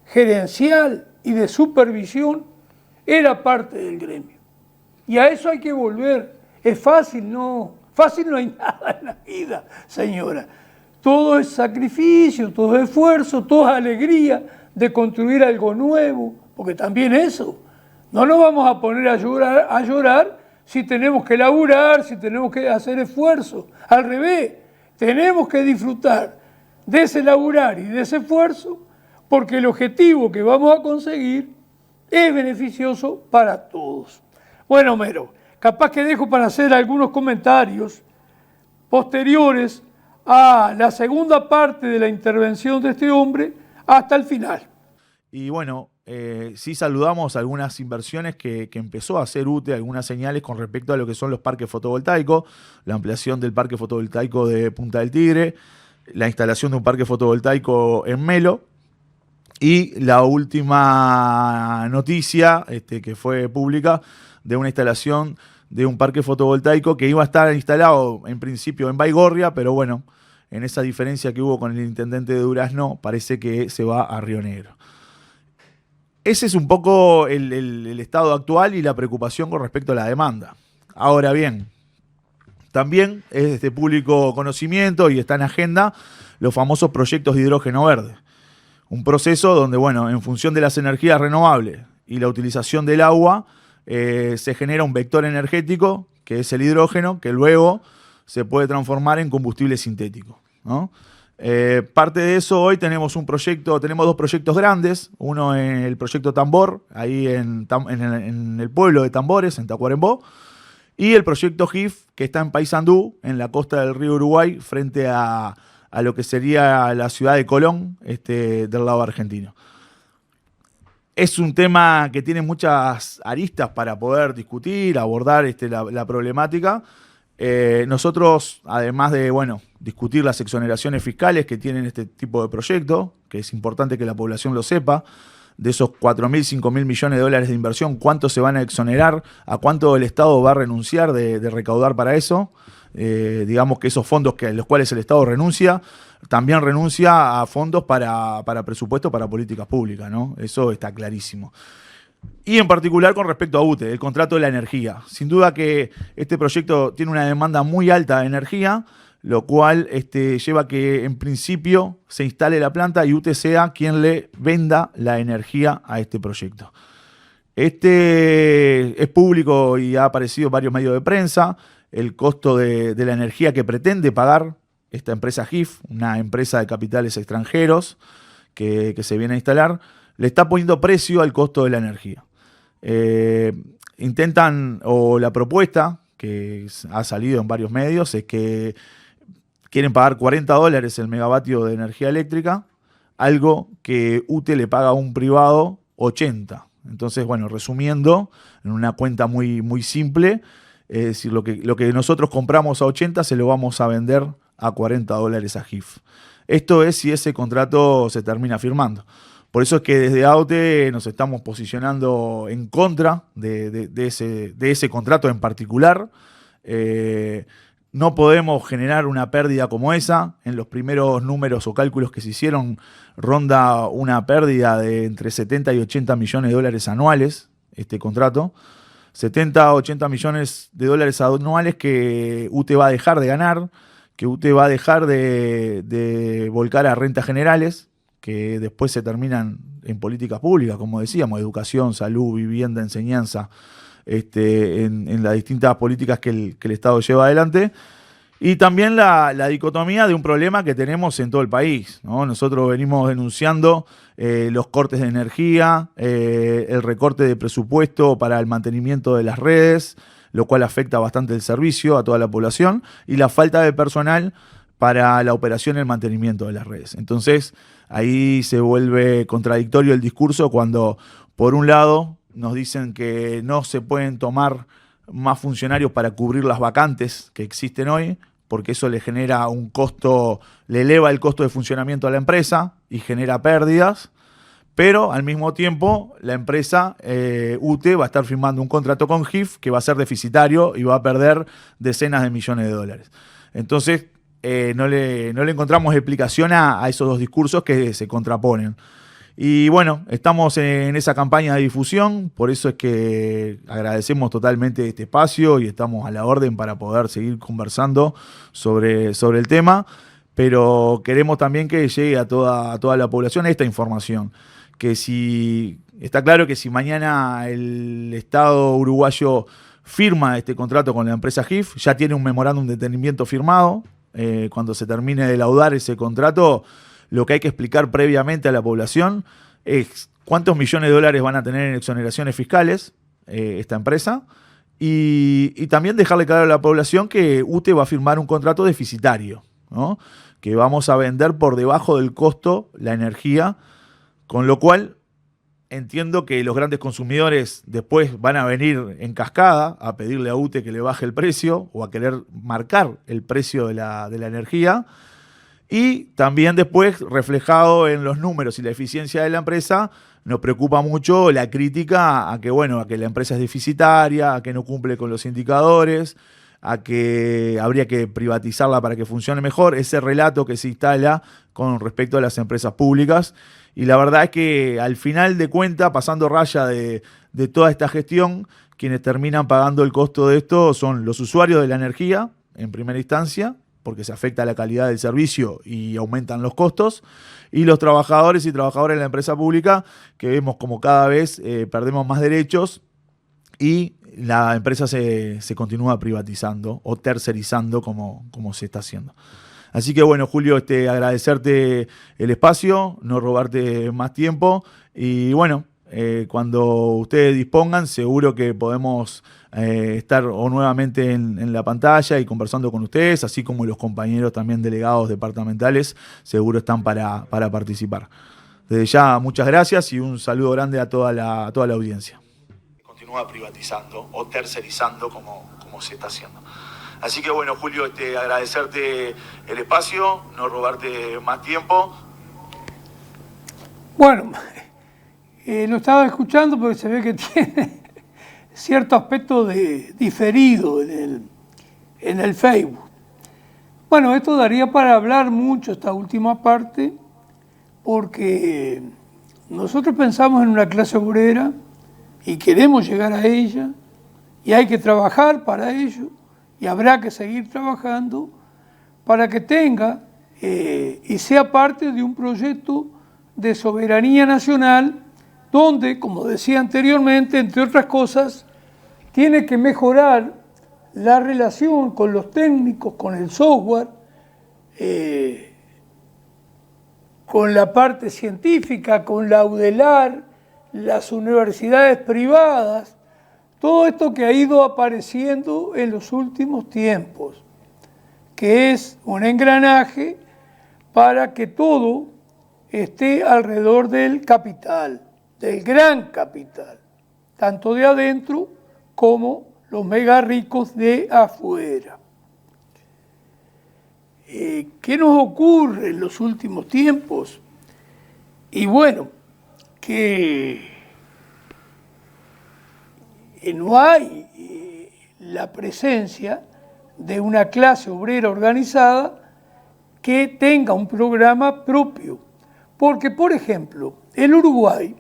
gerencial y de supervisión era parte del gremio. Y a eso hay que volver. Es fácil, no hay nada en la vida, señora. Todo es sacrificio, todo es esfuerzo, todo es alegría de construir algo nuevo, porque también eso. No nos vamos a poner a llorar si tenemos que laburar, si tenemos que hacer esfuerzo. Al revés, tenemos que disfrutar de ese laburar y de ese esfuerzo, porque el objetivo que vamos a conseguir es beneficioso para todos. Bueno, Homero, capaz que dejo para hacer algunos comentarios posteriores a la segunda parte de la intervención de este hombre hasta el final. Y bueno, sí saludamos algunas inversiones que empezó a hacer UTE, algunas señales con respecto a lo que son los parques fotovoltaicos, la ampliación del parque fotovoltaico de Punta del Tigre, la instalación de un parque fotovoltaico en Melo, y la última noticia que fue pública de una instalación de un parque fotovoltaico que iba a estar instalado en principio en Baigorria, pero bueno, en esa diferencia que hubo con el intendente de Durazno, parece que se va a Río Negro. Ese es un poco el estado actual y la preocupación con respecto a la demanda. Ahora bien, también es de público conocimiento y está en agenda los famosos proyectos de hidrógeno verde. Un proceso donde, bueno, en función de las energías renovables y la utilización del agua, se genera un vector energético, que es el hidrógeno, que luego se puede transformar en combustible sintético, ¿no? Parte de eso, hoy tenemos dos proyectos grandes. Uno en el proyecto Tambor, ahí en el pueblo de Tambores, en Tacuarembó, y el proyecto GIF, que está en Paysandú, en la costa del río Uruguay, frente a lo que sería la ciudad de Colón, del lado argentino. Es un tema que tiene muchas aristas para poder discutir, abordar la problemática. Nosotros, además de, discutir las exoneraciones fiscales que tienen este tipo de proyecto, que es importante que la población lo sepa, de esos 4.000, 5.000 millones de dólares de inversión, ¿cuánto se van a exonerar? ¿A cuánto el Estado va a renunciar de recaudar para eso? Digamos que esos fondos a los cuales el Estado renuncia, también renuncia a fondos para presupuesto para políticas públicas, ¿no? Eso está clarísimo. Y en particular con respecto a UTE, el contrato de la energía. Sin duda que este proyecto tiene una demanda muy alta de energía, lo cual lleva a que en principio se instale la planta y UTE sea quien le venda la energía a este proyecto. Este es público y ha aparecido en varios medios de prensa. El costo de la energía que pretende pagar esta empresa GIF, una empresa de capitales extranjeros que se viene a instalar, le está poniendo precio al costo de la energía. La propuesta que ha salido en varios medios es que quieren pagar $40 el megavatio de energía eléctrica, algo que UTE le paga a un privado 80. Entonces, resumiendo, en una cuenta muy, muy simple, es decir, lo que nosotros compramos a 80 se lo vamos a vender a $40 a GIF. Esto es si ese contrato se termina firmando. Por eso es que desde AUTE nos estamos posicionando en contra de ese contrato en particular. No podemos generar una pérdida como esa. En los primeros números o cálculos que se hicieron ronda una pérdida de entre 70 y 80 millones de dólares anuales este contrato. 70 a 80 millones de dólares anuales que UTE va a dejar de ganar, que UTE va a dejar de volcar a rentas generales, que después se terminan en políticas públicas, como decíamos, educación, salud, vivienda, enseñanza, en las distintas políticas que el Estado lleva adelante. Y también la dicotomía de un problema que tenemos en todo el país, ¿no? Nosotros venimos denunciando los cortes de energía, el recorte de presupuesto para el mantenimiento de las redes, lo cual afecta bastante el servicio a toda la población, y la falta de personal para la operación y el mantenimiento de las redes. Entonces, ahí se vuelve contradictorio el discurso cuando, por un lado, nos dicen que no se pueden tomar más funcionarios para cubrir las vacantes que existen hoy, porque eso le genera un costo, le eleva el costo de funcionamiento a la empresa y genera pérdidas, pero al mismo tiempo la empresa UTE va a estar firmando un contrato con GIF que va a ser deficitario y va a perder decenas de millones de dólares. Entonces, no le encontramos explicación a esos dos discursos que se contraponen. Y estamos en esa campaña de difusión, por eso es que agradecemos totalmente este espacio y estamos a la orden para poder seguir conversando sobre el tema, pero queremos también que llegue a toda la población esta información, está claro que si mañana el Estado uruguayo firma este contrato con la empresa GIF, ya tiene un memorándum de entendimiento firmado. Cuando se termine de laudar ese contrato, lo que hay que explicar previamente a la población es cuántos millones de dólares van a tener en exoneraciones fiscales esta empresa y también dejarle claro a la población que UTE va a firmar un contrato deficitario, ¿no? Que vamos a vender por debajo del costo la energía, con lo cual entiendo que los grandes consumidores después van a venir en cascada a pedirle a UTE que le baje el precio o a querer marcar el precio de la energía. Y también después, reflejado en los números y la eficiencia de la empresa, nos preocupa mucho la crítica a que la empresa es deficitaria, a que no cumple con los indicadores, a que habría que privatizarla para que funcione mejor, ese relato que se instala con respecto a las empresas públicas. Y la verdad es que al final de cuentas, pasando raya de toda esta gestión, quienes terminan pagando el costo de esto son los usuarios de la energía, en primera instancia, porque se afecta la calidad del servicio y aumentan los costos, y los trabajadores y trabajadoras de la empresa pública, que vemos como cada vez perdemos más derechos y la empresa se continúa privatizando o tercerizando como se está haciendo. Así que Julio, agradecerte el espacio, no robarte más tiempo y cuando ustedes dispongan, seguro que podemos estar nuevamente en la pantalla y conversando con ustedes, así como los compañeros también delegados departamentales, seguro están para participar. Desde ya, muchas gracias y un saludo grande a toda la audiencia. Continúa privatizando o tercerizando como se está haciendo. Así que bueno, Julio, agradecerte el espacio, no robarte más tiempo. Bueno, lo estaba escuchando porque se ve que tiene cierto aspecto de diferido en el Facebook. Bueno, esto daría para hablar mucho esta última parte, porque nosotros pensamos en una clase obrera y queremos llegar a ella, y hay que trabajar para ello, y habrá que seguir trabajando para que tenga y sea parte de un proyecto de soberanía nacional, donde, como decía anteriormente, entre otras cosas, tiene que mejorar la relación con los técnicos, con el software, con la parte científica, con la UDELAR, las universidades privadas, todo esto que ha ido apareciendo en los últimos tiempos, que es un engranaje para que todo esté alrededor del capital, del gran capital, tanto de adentro como los mega ricos de afuera. ¿Qué nos ocurre en los últimos tiempos? Y bueno, que no hay la presencia de una clase obrera organizada que tenga un programa propio. Porque, por ejemplo, el Uruguay,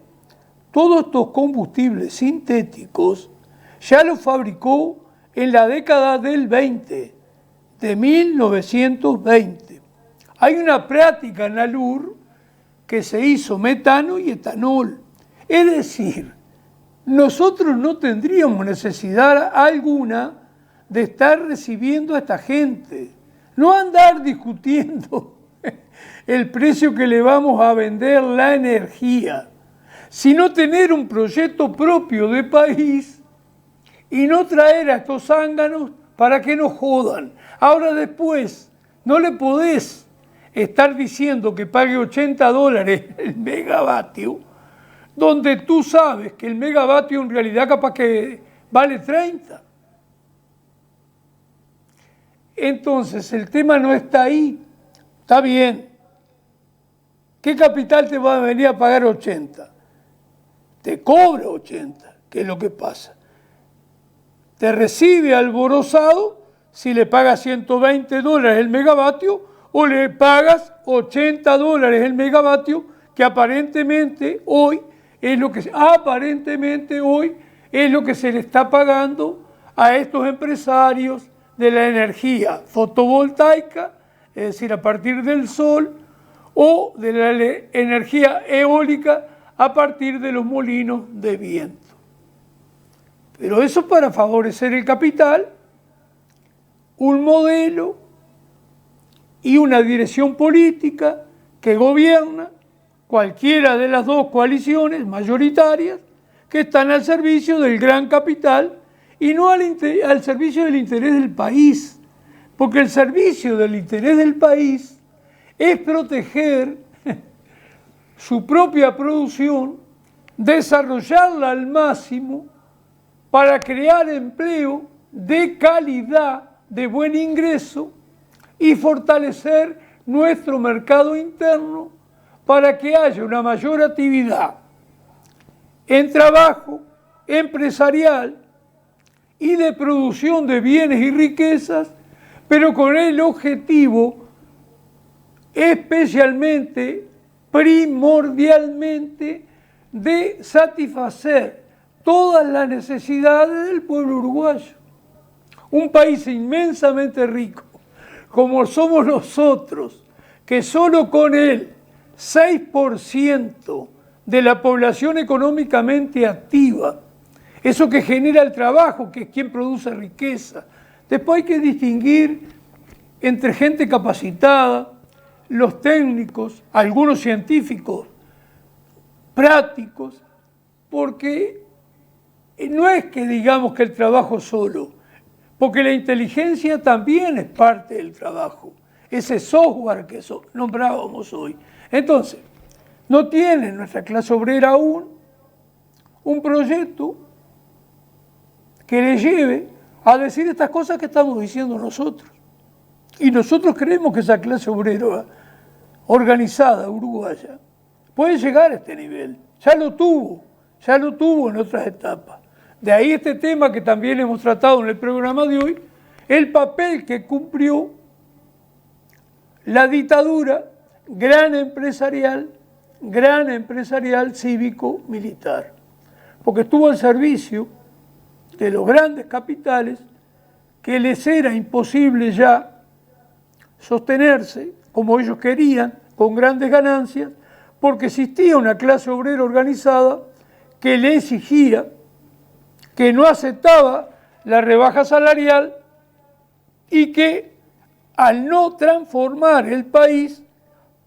todos estos combustibles sintéticos ya los fabricó en la década del 20, de 1920. Hay una práctica en ALUR que se hizo metano y etanol. Es decir, nosotros no tendríamos necesidad alguna de estar recibiendo a esta gente, no andar discutiendo el precio que le vamos a vender la energía, sino tener un proyecto propio de país y no traer a estos zánganos para que nos jodan. Ahora después, no le podés estar diciendo que pague $80 el megavatio, donde tú sabes que el megavatio en realidad capaz que vale 30. Entonces, el tema no está ahí. Está bien. ¿Qué capital te va a venir a pagar 80? Te cobra 80, que es lo que pasa. Te recibe alborozado si le pagas $120 el megavatio o le pagas $80 el megavatio, que aparentemente hoy es lo que se le está pagando a estos empresarios de la energía fotovoltaica, es decir, a partir del sol, o de la energía eólica a partir de los molinos de viento. Pero eso para favorecer el capital, un modelo y una dirección política que gobierna cualquiera de las dos coaliciones mayoritarias que están al servicio del gran capital y no al servicio del interés del país, porque el servicio del interés del país es proteger su propia producción, desarrollarla al máximo para crear empleo de calidad, de buen ingreso y fortalecer nuestro mercado interno para que haya una mayor actividad en trabajo empresarial y de producción de bienes y riquezas, pero con el objetivo especialmente, primordialmente, de satisfacer todas las necesidades del pueblo uruguayo. Un país inmensamente rico, como somos nosotros, que solo con el 6% de la población económicamente activa, eso que genera el trabajo, que es quien produce riqueza. Después hay que distinguir entre gente capacitada, los técnicos, algunos científicos prácticos, porque no es que digamos que el trabajo solo, porque la inteligencia también es parte del trabajo, ese software que nombrábamos hoy. Entonces, no tiene nuestra clase obrera aún un proyecto que le lleve a decir estas cosas que estamos diciendo nosotros. Y nosotros creemos que esa clase obrera organizada uruguaya puede llegar a este nivel. Ya lo tuvo en otras etapas. De ahí este tema que también hemos tratado en el programa de hoy, el papel que cumplió la dictadura gran empresarial cívico-militar, porque estuvo al servicio de los grandes capitales que les era imposible ya sostenerse como ellos querían, con grandes ganancias, porque existía una clase obrera organizada que le exigía, que no aceptaba la rebaja salarial y que al no transformar el país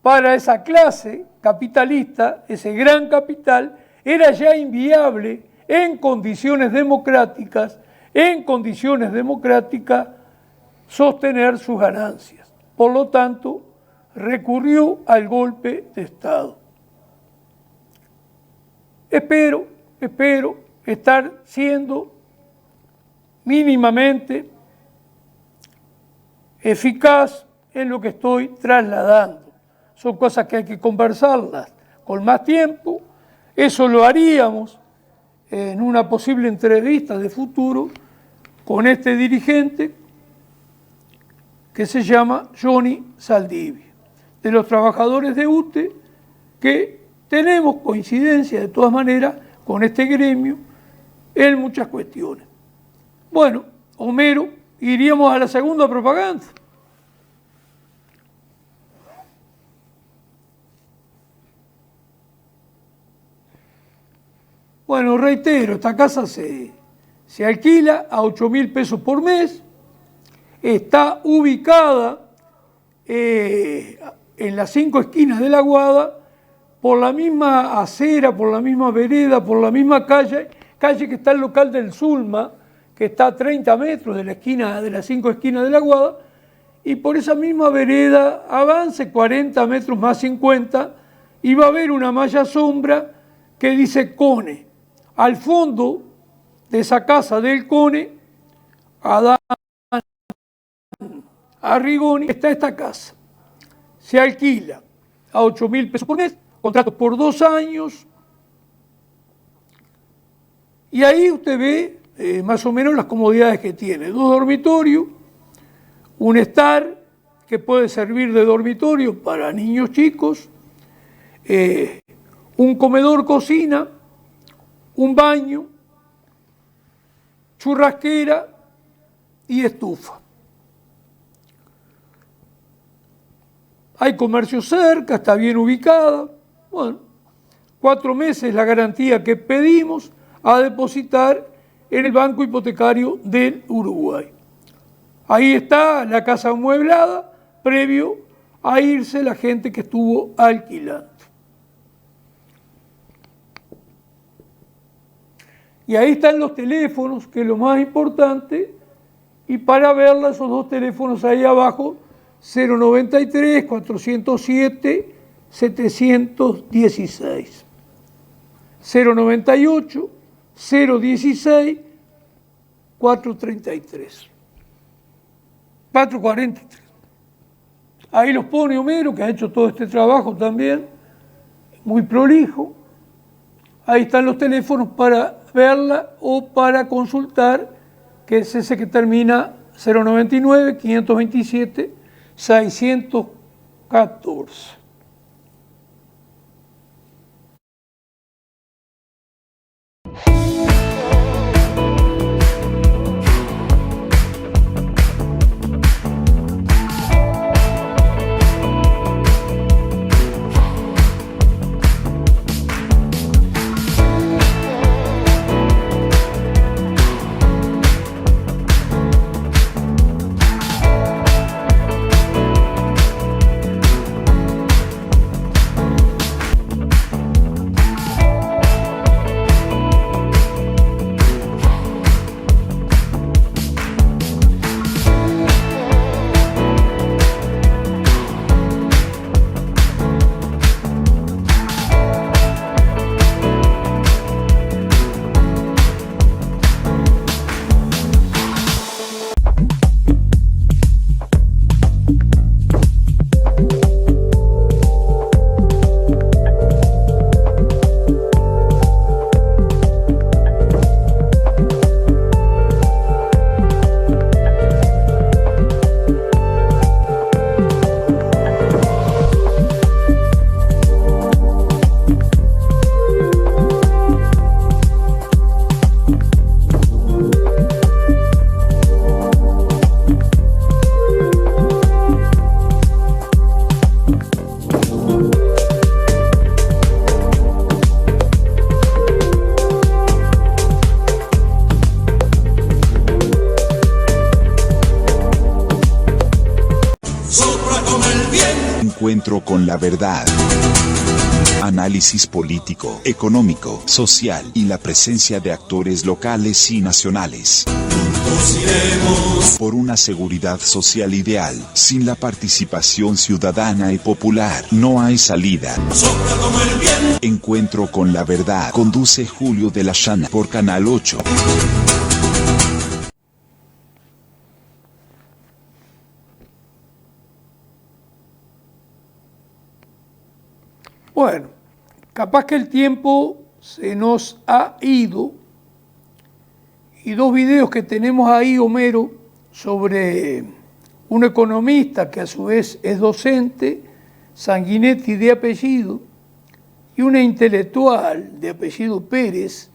para esa clase capitalista, ese gran capital, era ya inviable en condiciones democráticas sostener sus ganancias. Por lo tanto, recurrió al golpe de Estado. Espero estar siendo mínimamente eficaz en lo que estoy trasladando. Son cosas que hay que conversarlas con más tiempo. Eso lo haríamos en una posible entrevista de futuro con este dirigente que se llama Johnny Saldivia, de los trabajadores de UTE, que tenemos coincidencia de todas maneras con este gremio en muchas cuestiones. Bueno, Homero, iríamos a la segunda propaganda. Bueno, reitero, esta casa se alquila a 8.000 pesos por mes, está ubicada en las 5 esquinas de la Aguada, por la misma acera, por la misma vereda, por la misma calle que está el local del Zulma, que está a 30 metros de la esquina, de las 5 esquinas de la Aguada, y por esa misma vereda avance 40 metros más 50, y va a haber una malla sombra que dice Cone. Al fondo de esa casa del Cone, Adán Arrigoni, está esta casa. Se alquila a 8.000 pesos por mes, contrato por 2 años, y ahí usted ve más o menos las comodidades que tiene. 2 dormitorios, un estar que puede servir de dormitorio para niños chicos, un comedor, cocina, un baño, churrasquera y estufa. Hay comercio cerca, está bien ubicada. Bueno, 4 meses la garantía que pedimos a depositar en el Banco Hipotecario del Uruguay. Ahí está la casa amueblada, previo a irse la gente que estuvo alquilando. Y ahí están los teléfonos, que es lo más importante, y para verla esos 2 teléfonos ahí abajo, 093 407 716, 098 016 433, 443. Ahí los pone Homero, que ha hecho todo este trabajo también, muy prolijo. Ahí están los teléfonos para verla o para consultar, que es ese que termina 099 527 614. Encuentro con la verdad. Análisis político, económico, social y la presencia de actores locales y nacionales. Por una seguridad social ideal, sin la participación ciudadana y popular, no hay salida. Encuentro con la verdad. Conduce Julio de la Llana por Canal 8. Bueno, capaz que el tiempo se nos ha ido y dos videos que tenemos ahí, Homero, sobre un economista que a su vez es docente, Sanguinetti de apellido, y una intelectual de apellido Pérez,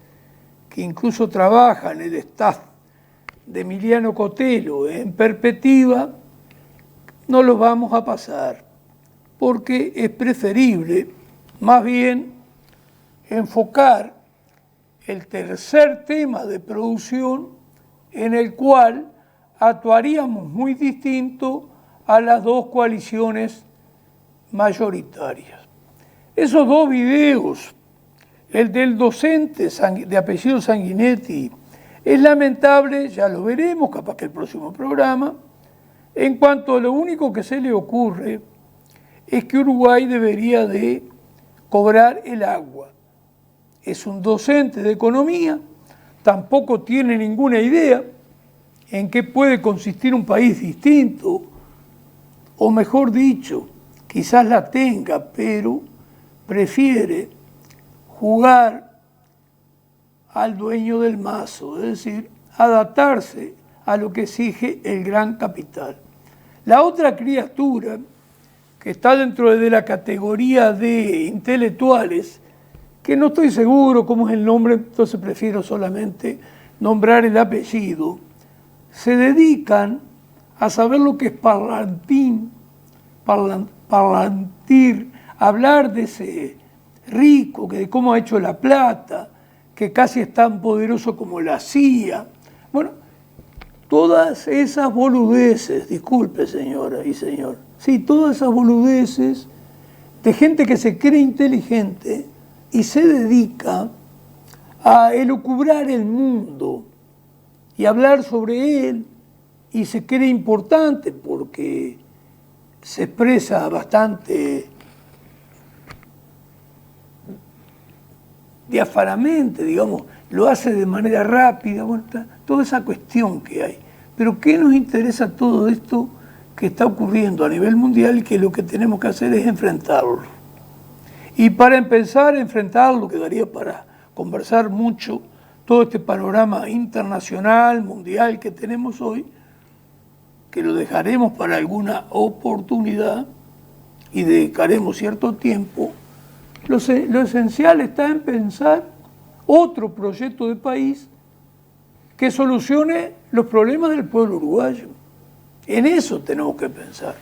que incluso trabaja en el staff de Emiliano Cotelo en perspectiva, no los vamos a pasar, porque es preferible más bien enfocar el tercer tema de producción en el cual actuaríamos muy distinto a las dos coaliciones mayoritarias. Esos dos videos, el del docente de apellido Sanguinetti, es lamentable, ya lo veremos, capaz que el próximo programa, en cuanto a lo único que se le ocurre es que Uruguay debería de cobrar el agua. Es un docente de economía, tampoco tiene ninguna idea en qué puede consistir un país distinto, o mejor dicho, quizás la tenga, pero prefiere jugar al dueño del mazo, es decir, adaptarse a lo que exige el gran capital. La otra criatura que está dentro de la categoría de intelectuales, que no estoy seguro cómo es el nombre, entonces prefiero solamente nombrar el apellido, se dedican a saber lo que es parlantir, hablar de ese rico, que de cómo ha hecho la plata, que casi es tan poderoso como la CIA. Bueno, todas esas boludeces, disculpe señora y señor, sí, todas esas boludeces de gente que se cree inteligente y se dedica a elucubrar el mundo y hablar sobre él y se cree importante porque se expresa bastante diafanamente, digamos, lo hace de manera rápida, bueno, toda esa cuestión que hay. Pero ¿qué nos interesa todo esto que está ocurriendo a nivel mundial y que lo que tenemos que hacer es enfrentarlo? Y para empezar a enfrentarlo, quedaría para conversar mucho todo este panorama internacional, mundial que tenemos hoy, que lo dejaremos para alguna oportunidad y dedicaremos cierto tiempo. Lo esencial está en pensar otro proyecto de país que solucione los problemas del pueblo uruguayo. En eso tenemos que pensar.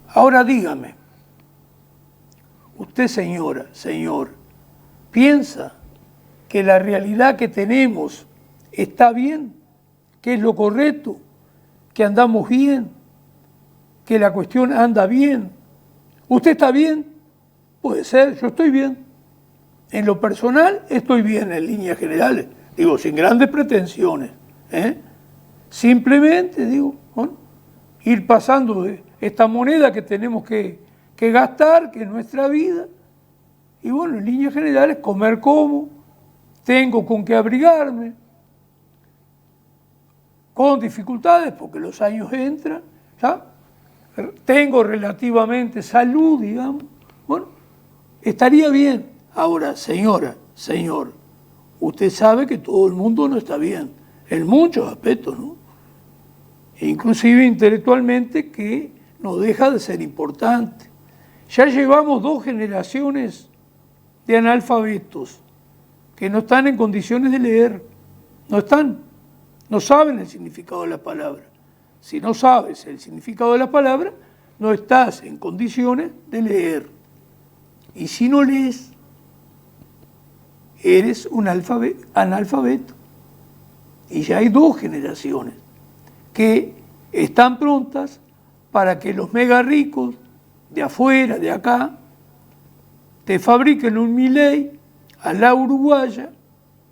Ahora dígame, usted señora, señor, ¿piensa que la realidad que tenemos está bien? ¿Que es lo correcto? ¿Que andamos bien? ¿Que la cuestión anda bien? ¿Usted está bien? Puede ser, yo estoy bien. En lo personal estoy bien en líneas generales, digo, sin grandes pretensiones. Simplemente, digo, bueno, ir pasando de esta moneda que tenemos que gastar, que es nuestra vida, y bueno, en líneas generales, comer como, tengo con qué abrigarme, con dificultades, porque los años entran, ¿ya? Tengo relativamente salud, digamos, bueno, estaría bien. Ahora, señora, señor, usted sabe que todo el mundo no está bien, en muchos aspectos, ¿no? E inclusive intelectualmente, que no deja de ser importante. Ya llevamos 2 generaciones de analfabetos que no están en condiciones de leer, no saben el significado de la palabra. Si no sabes el significado de la palabra, no estás en condiciones de leer. Y si no lees, eres un analfabeto. Y ya hay 2 generaciones que están prontas para que los mega ricos de afuera, de acá, te fabriquen un Milei a la uruguaya,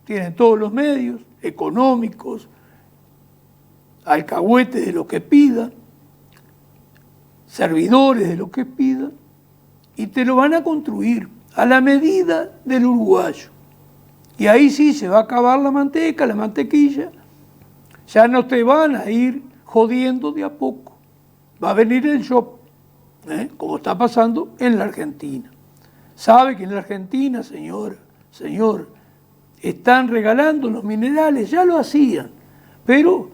tienen todos los medios económicos, alcahuetes de lo que pidan, servidores de lo que pidan, y te lo van a construir a la medida del uruguayo. Y ahí sí se va a acabar la manteca, la mantequilla, ya no te van a ir jodiendo de a poco. Va a venir el shop, como está pasando en la Argentina. Sabe que en la Argentina, señor, están regalando los minerales, ya lo hacían, pero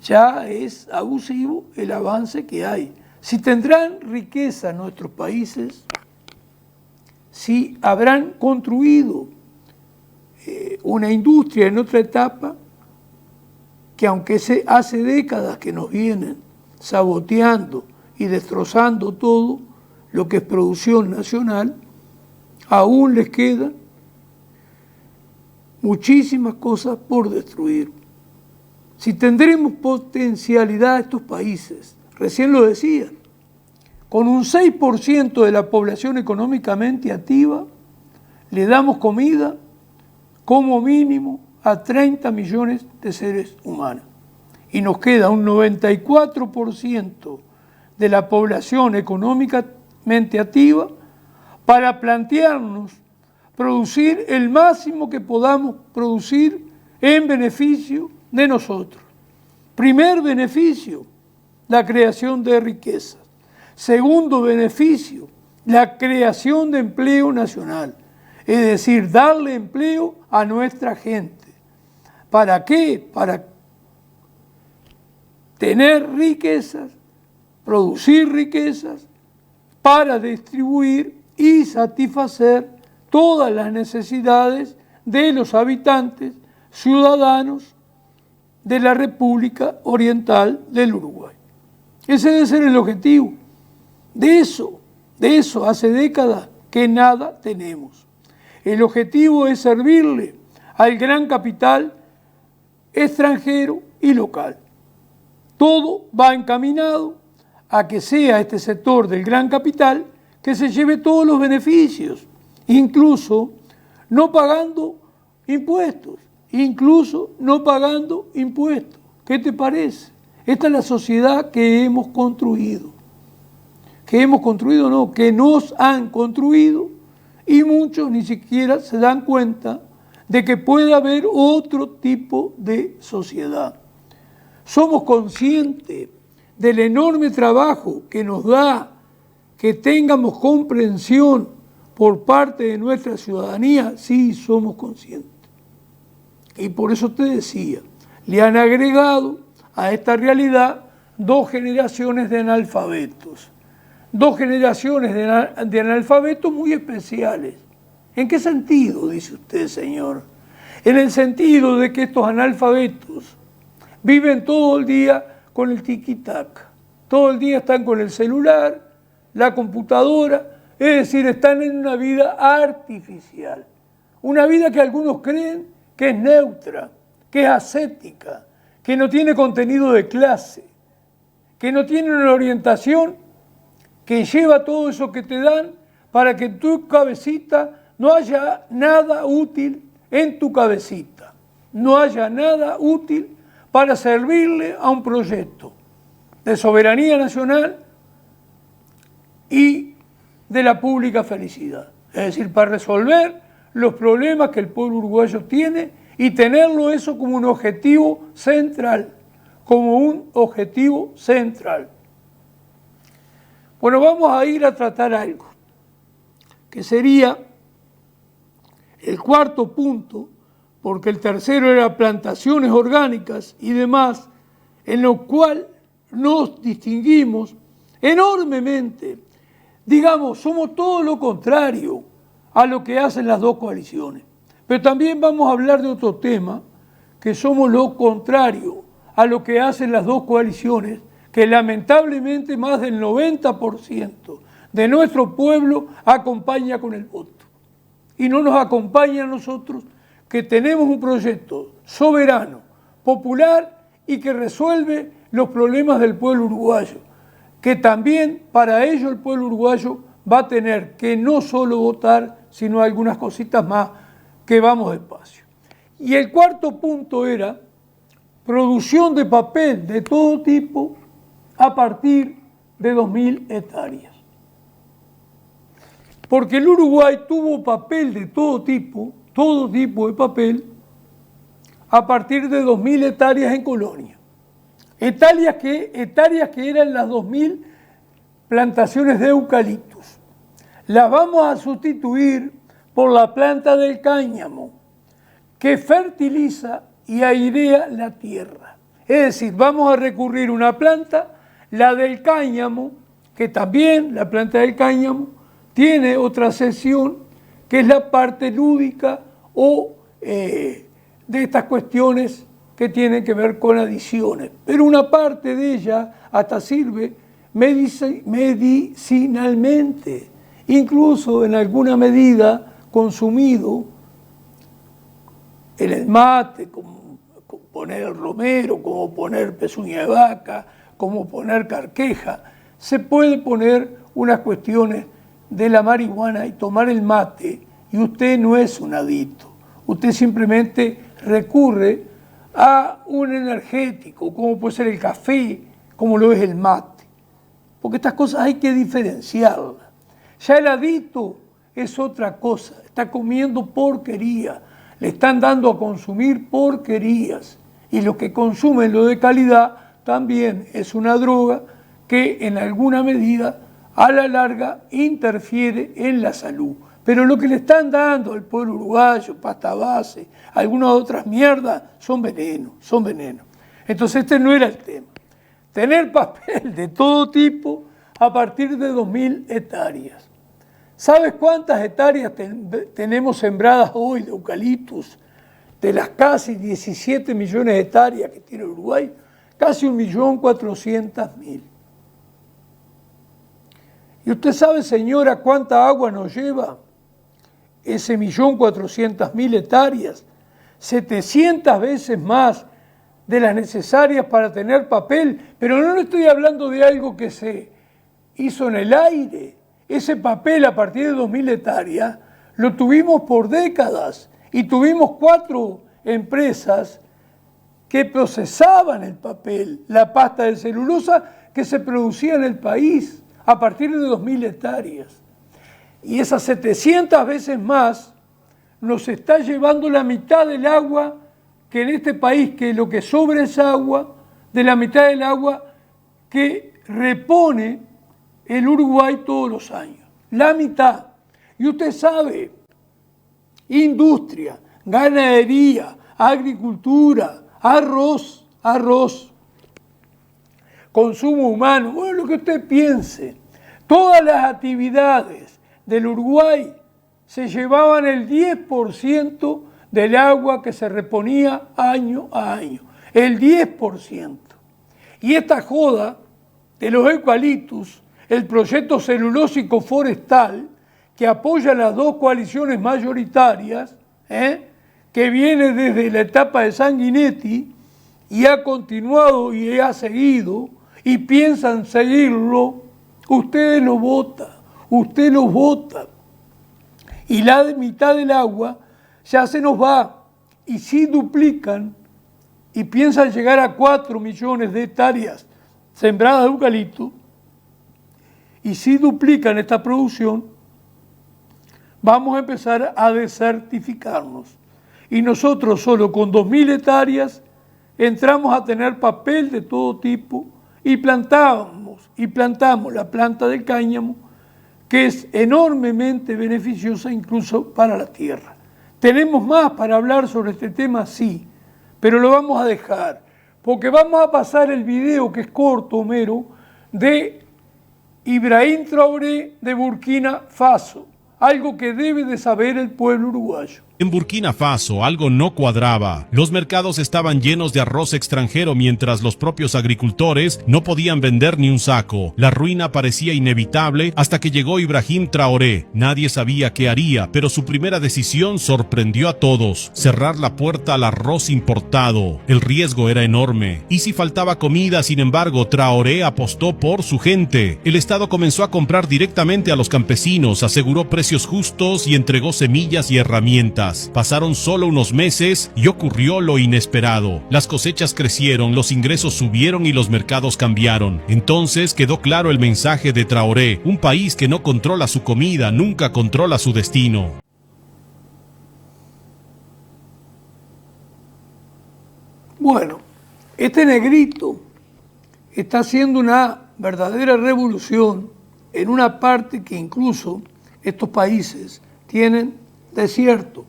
ya es abusivo el avance que hay. Si tendrán riqueza nuestros países, si habrán construido una industria en otra etapa, que aunque hace décadas que nos vienen saboteando y destrozando todo lo que es producción nacional, aún les quedan muchísimas cosas por destruir. Si tendremos potencialidad estos países, recién lo decía, con un 6% de la población económicamente activa, le damos comida como mínimo a 30 millones de seres humanos. Y nos queda un 94% de la población económicamente activa para plantearnos producir el máximo que podamos producir en beneficio de nosotros. Primer beneficio, la creación de riquezas. Segundo beneficio, la creación de empleo nacional. Es decir, darle empleo a nuestra gente. ¿Para qué? Para tener riquezas, producir riquezas, para distribuir y satisfacer todas las necesidades de los habitantes, ciudadanos de la República Oriental del Uruguay. Ese debe ser el objetivo. De eso hace décadas que nada tenemos. El objetivo es servirle al gran capital extranjero y local. Todo va encaminado a que sea este sector del gran capital que se lleve todos los beneficios, incluso no pagando impuestos, ¿Qué te parece? Esta es la sociedad que hemos construido. Que nos han construido, y muchos ni siquiera se dan cuenta de que puede haber otro tipo de sociedad. Somos conscientes del enorme trabajo que nos da que tengamos comprensión por parte de nuestra ciudadanía. Sí, somos conscientes. Y por eso te decía, le han agregado a esta realidad 2 generaciones de analfabetos. 2 generaciones de analfabetos muy especiales. ¿En qué sentido, dice usted, señor? En el sentido de que estos analfabetos viven todo el día con el tiki-tac. Todo el día están con el celular, la computadora, es decir, están en una vida artificial. Una vida que algunos creen que es neutra, que es ascética, que no tiene contenido de clase, que no tiene una orientación que lleva todo eso que te dan para que en tu cabecita no haya nada útil en tu cabecita. No haya nada útil para servirle a un proyecto de soberanía nacional y de la pública felicidad. Es decir, para resolver los problemas que el pueblo uruguayo tiene y tenerlo eso como un objetivo central. Bueno, vamos a ir a tratar algo, que sería el 4º punto, porque el tercero era plantaciones orgánicas y demás, en lo cual nos distinguimos enormemente. Digamos, somos todo lo contrario a lo que hacen las 2 coaliciones. Pero también vamos a hablar de otro tema, que somos lo contrario a lo que hacen las 2 coaliciones, que lamentablemente más del 90% de nuestro pueblo acompaña con el voto. Y no nos acompaña a nosotros, que tenemos un proyecto soberano, popular y que resuelve los problemas del pueblo uruguayo. que también para ello el pueblo uruguayo va a tener que no solo votar, sino algunas cositas más que vamos despacio. Y el cuarto punto era producción de papel de todo tipo a partir de 2.000 hectáreas. Porque el Uruguay tuvo papel de todo tipo de papel, a partir de 2.000 hectáreas en colonia. Hectáreas que eran las 2.000 plantaciones de eucaliptus. Las vamos a sustituir por la planta del cáñamo, que fertiliza y airea la tierra. Es decir, vamos a recurrir a una planta, la del cáñamo, que también la planta del cáñamo tiene otra sección, que es la parte lúdica o de estas cuestiones que tienen que ver con adiciones. Pero una parte de ella hasta sirve medicinalmente, incluso en alguna medida consumido en el mate, como poner el romero, como poner pezuña de vaca, como poner carqueja. Se puede poner unas cuestiones de la marihuana y tomar el mate, y usted no es un adicto. Usted simplemente recurre a un energético, como puede ser el café, como lo es el mate. Porque estas cosas hay que diferenciarlas. Ya el adicto es otra cosa, está comiendo porquería, le están dando a consumir porquerías. Y los que consumen lo de calidad también es una droga que en alguna medida a la larga interfiere en la salud. Pero lo que le están dando al pueblo uruguayo, pasta base, algunas otras mierdas, son venenos, son venenos. Entonces este no era el tema. Tener papel de todo tipo a partir de 2.000 hectáreas. ¿Sabes cuántas hectáreas tenemos sembradas hoy de eucaliptus? De las casi 17 millones de hectáreas que tiene Uruguay, casi 1.400.000. ¿Y usted sabe, señora, cuánta agua nos lleva ese 1.400.000 hectáreas? 700 veces más de las necesarias para tener papel. Pero no le estoy hablando de algo que se hizo en el aire. Ese papel a partir de 2.000 hectáreas lo tuvimos por décadas y tuvimos 4 empresas que procesaban el papel, la pasta de celulosa que se producía en el país a partir de 2.000 hectáreas. Y esas 700 veces más nos está llevando la mitad del agua que en este país, que lo que sobra es agua, de la mitad del agua que repone el Uruguay todos los años. La mitad. Y usted sabe, industria, ganadería, agricultura, arroz, consumo humano, bueno, lo que usted piense. Todas las actividades del Uruguay se llevaban el 10% del agua que se reponía año a año. El 10%. Y esta joda de los eucaliptus, el proyecto celulósico forestal, que apoya las 2 coaliciones mayoritarias, que viene desde la etapa de Sanguinetti y ha continuado y ha seguido, y piensan seguirlo, usted lo vota. Y la mitad del agua ya se nos va, y si duplican y piensan llegar a 4 millones de hectáreas sembradas de eucalipto, y si duplican esta producción, vamos a empezar a desertificarnos. Y nosotros solo con 2.000 hectáreas entramos a tener papel de todo tipo y plantamos la planta del cáñamo, que es enormemente beneficiosa incluso para la tierra. ¿Tenemos más para hablar sobre este tema? Sí, pero lo vamos a dejar, porque vamos a pasar el video, que es corto, Homero, de Ibrahim Traoré de Burkina Faso, algo que debe de saber el pueblo uruguayo. En Burkina Faso algo no cuadraba. Los mercados estaban llenos de arroz extranjero mientras los propios agricultores no podían vender ni un saco. La ruina parecía inevitable hasta que llegó Ibrahim Traoré. Nadie sabía qué haría, pero su primera decisión sorprendió a todos: cerrar la puerta al arroz importado. El riesgo era enorme. Y si faltaba comida, sin embargo, Traoré apostó por su gente. El Estado comenzó a comprar directamente a los campesinos, aseguró precios justos y entregó semillas y herramientas. Pasaron solo unos meses y ocurrió lo inesperado. Las cosechas crecieron, los ingresos subieron y los mercados cambiaron. Entonces quedó claro el mensaje de Traoré: un país que no controla su comida nunca controla su destino. Bueno, este negrito está haciendo una verdadera revolución en una parte que incluso estos países tienen desierto.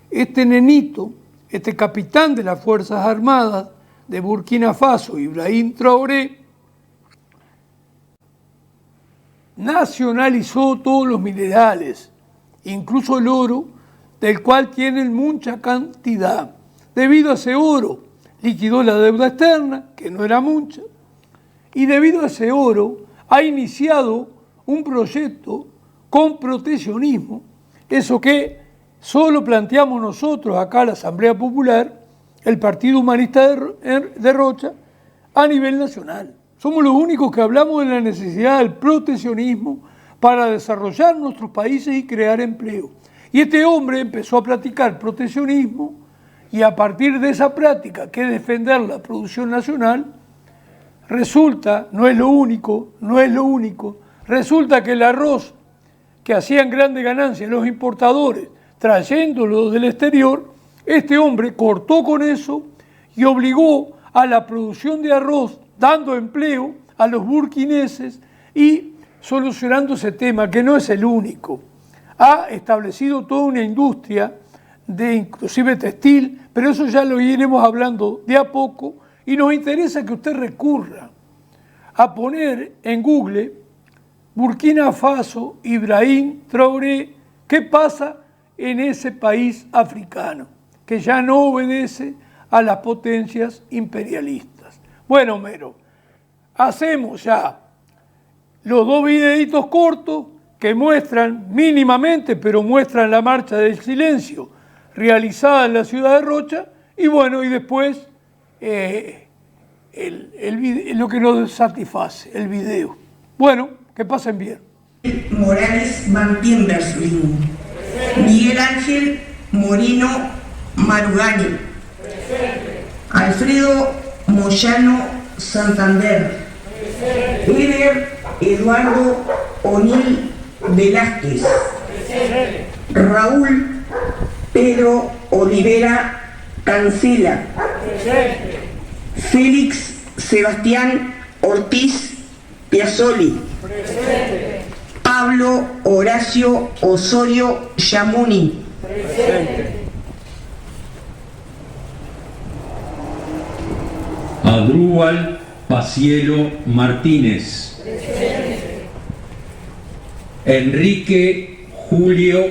Este nenito, este capitán de las Fuerzas Armadas de Burkina Faso, Ibrahim Traoré, nacionalizó todos los minerales, incluso el oro, del cual tienen mucha cantidad. Debido a ese oro, liquidó la deuda externa, que no era mucha, y debido a ese oro, ha iniciado un proyecto con proteccionismo, eso que solo planteamos nosotros acá, la Asamblea Popular, el Partido Humanista de Rocha, a nivel nacional. Somos los únicos que hablamos de la necesidad del proteccionismo para desarrollar nuestros países y crear empleo. Y este hombre empezó a practicar proteccionismo y a partir de esa práctica, que es defender la producción nacional, resulta, no es lo único, resulta que el arroz que hacían grandes ganancias los importadores, trayéndolo del exterior, este hombre cortó con eso y obligó a la producción de arroz, dando empleo a los burkineses y solucionando ese tema, que no es el único. Ha establecido toda una industria de inclusive textil, pero eso ya lo iremos hablando de a poco, y nos interesa que usted recurra a poner en Google Burkina Faso, Ibrahim Traoré, ¿qué pasa en ese país africano que ya no obedece a las potencias imperialistas? Bueno, Mero, hacemos ya los dos videitos cortos que muestran mínimamente, pero muestran la marcha del silencio realizada en la ciudad de Rocha, y bueno, y después lo que nos satisface, el video. Bueno, que pasen bien. Morales Van Timbersling, Miguel Ángel Morino Marugani, Alfredo Moyano Santander, Eder Eduardo O'Neill Velázquez, Raúl Pedro Olivera Cancela, Félix Sebastián Ortiz Piazzoli, Pablo Horacio Osorio Yamuni, Adrúbal Pacielo Martínez, Enrique Julio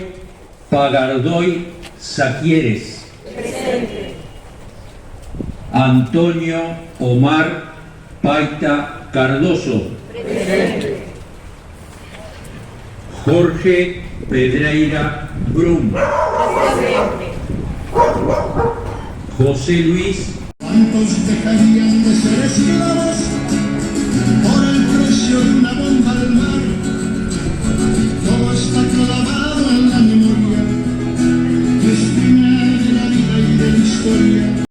Pagardoy Saquieres, Antonio Omar Paita Cardoso, Jorge Pedreira Brum, José Luis. ¿Cuántos dejarían de ser esclavos por el precio de una bomba al mar? Todo está clavado en la memoria, destinada de la vida y de la historia.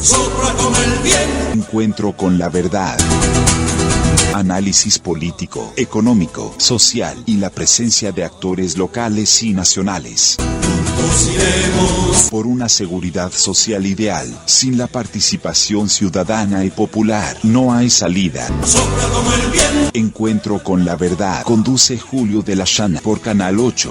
Sopla con el viento. Encuentro con la verdad. Análisis político, económico, social y la presencia de actores locales y nacionales. Por una seguridad social ideal, sin la participación ciudadana y popular, no hay salida. Encuentro con la verdad. Conduce Julio de la Llana por Canal 8.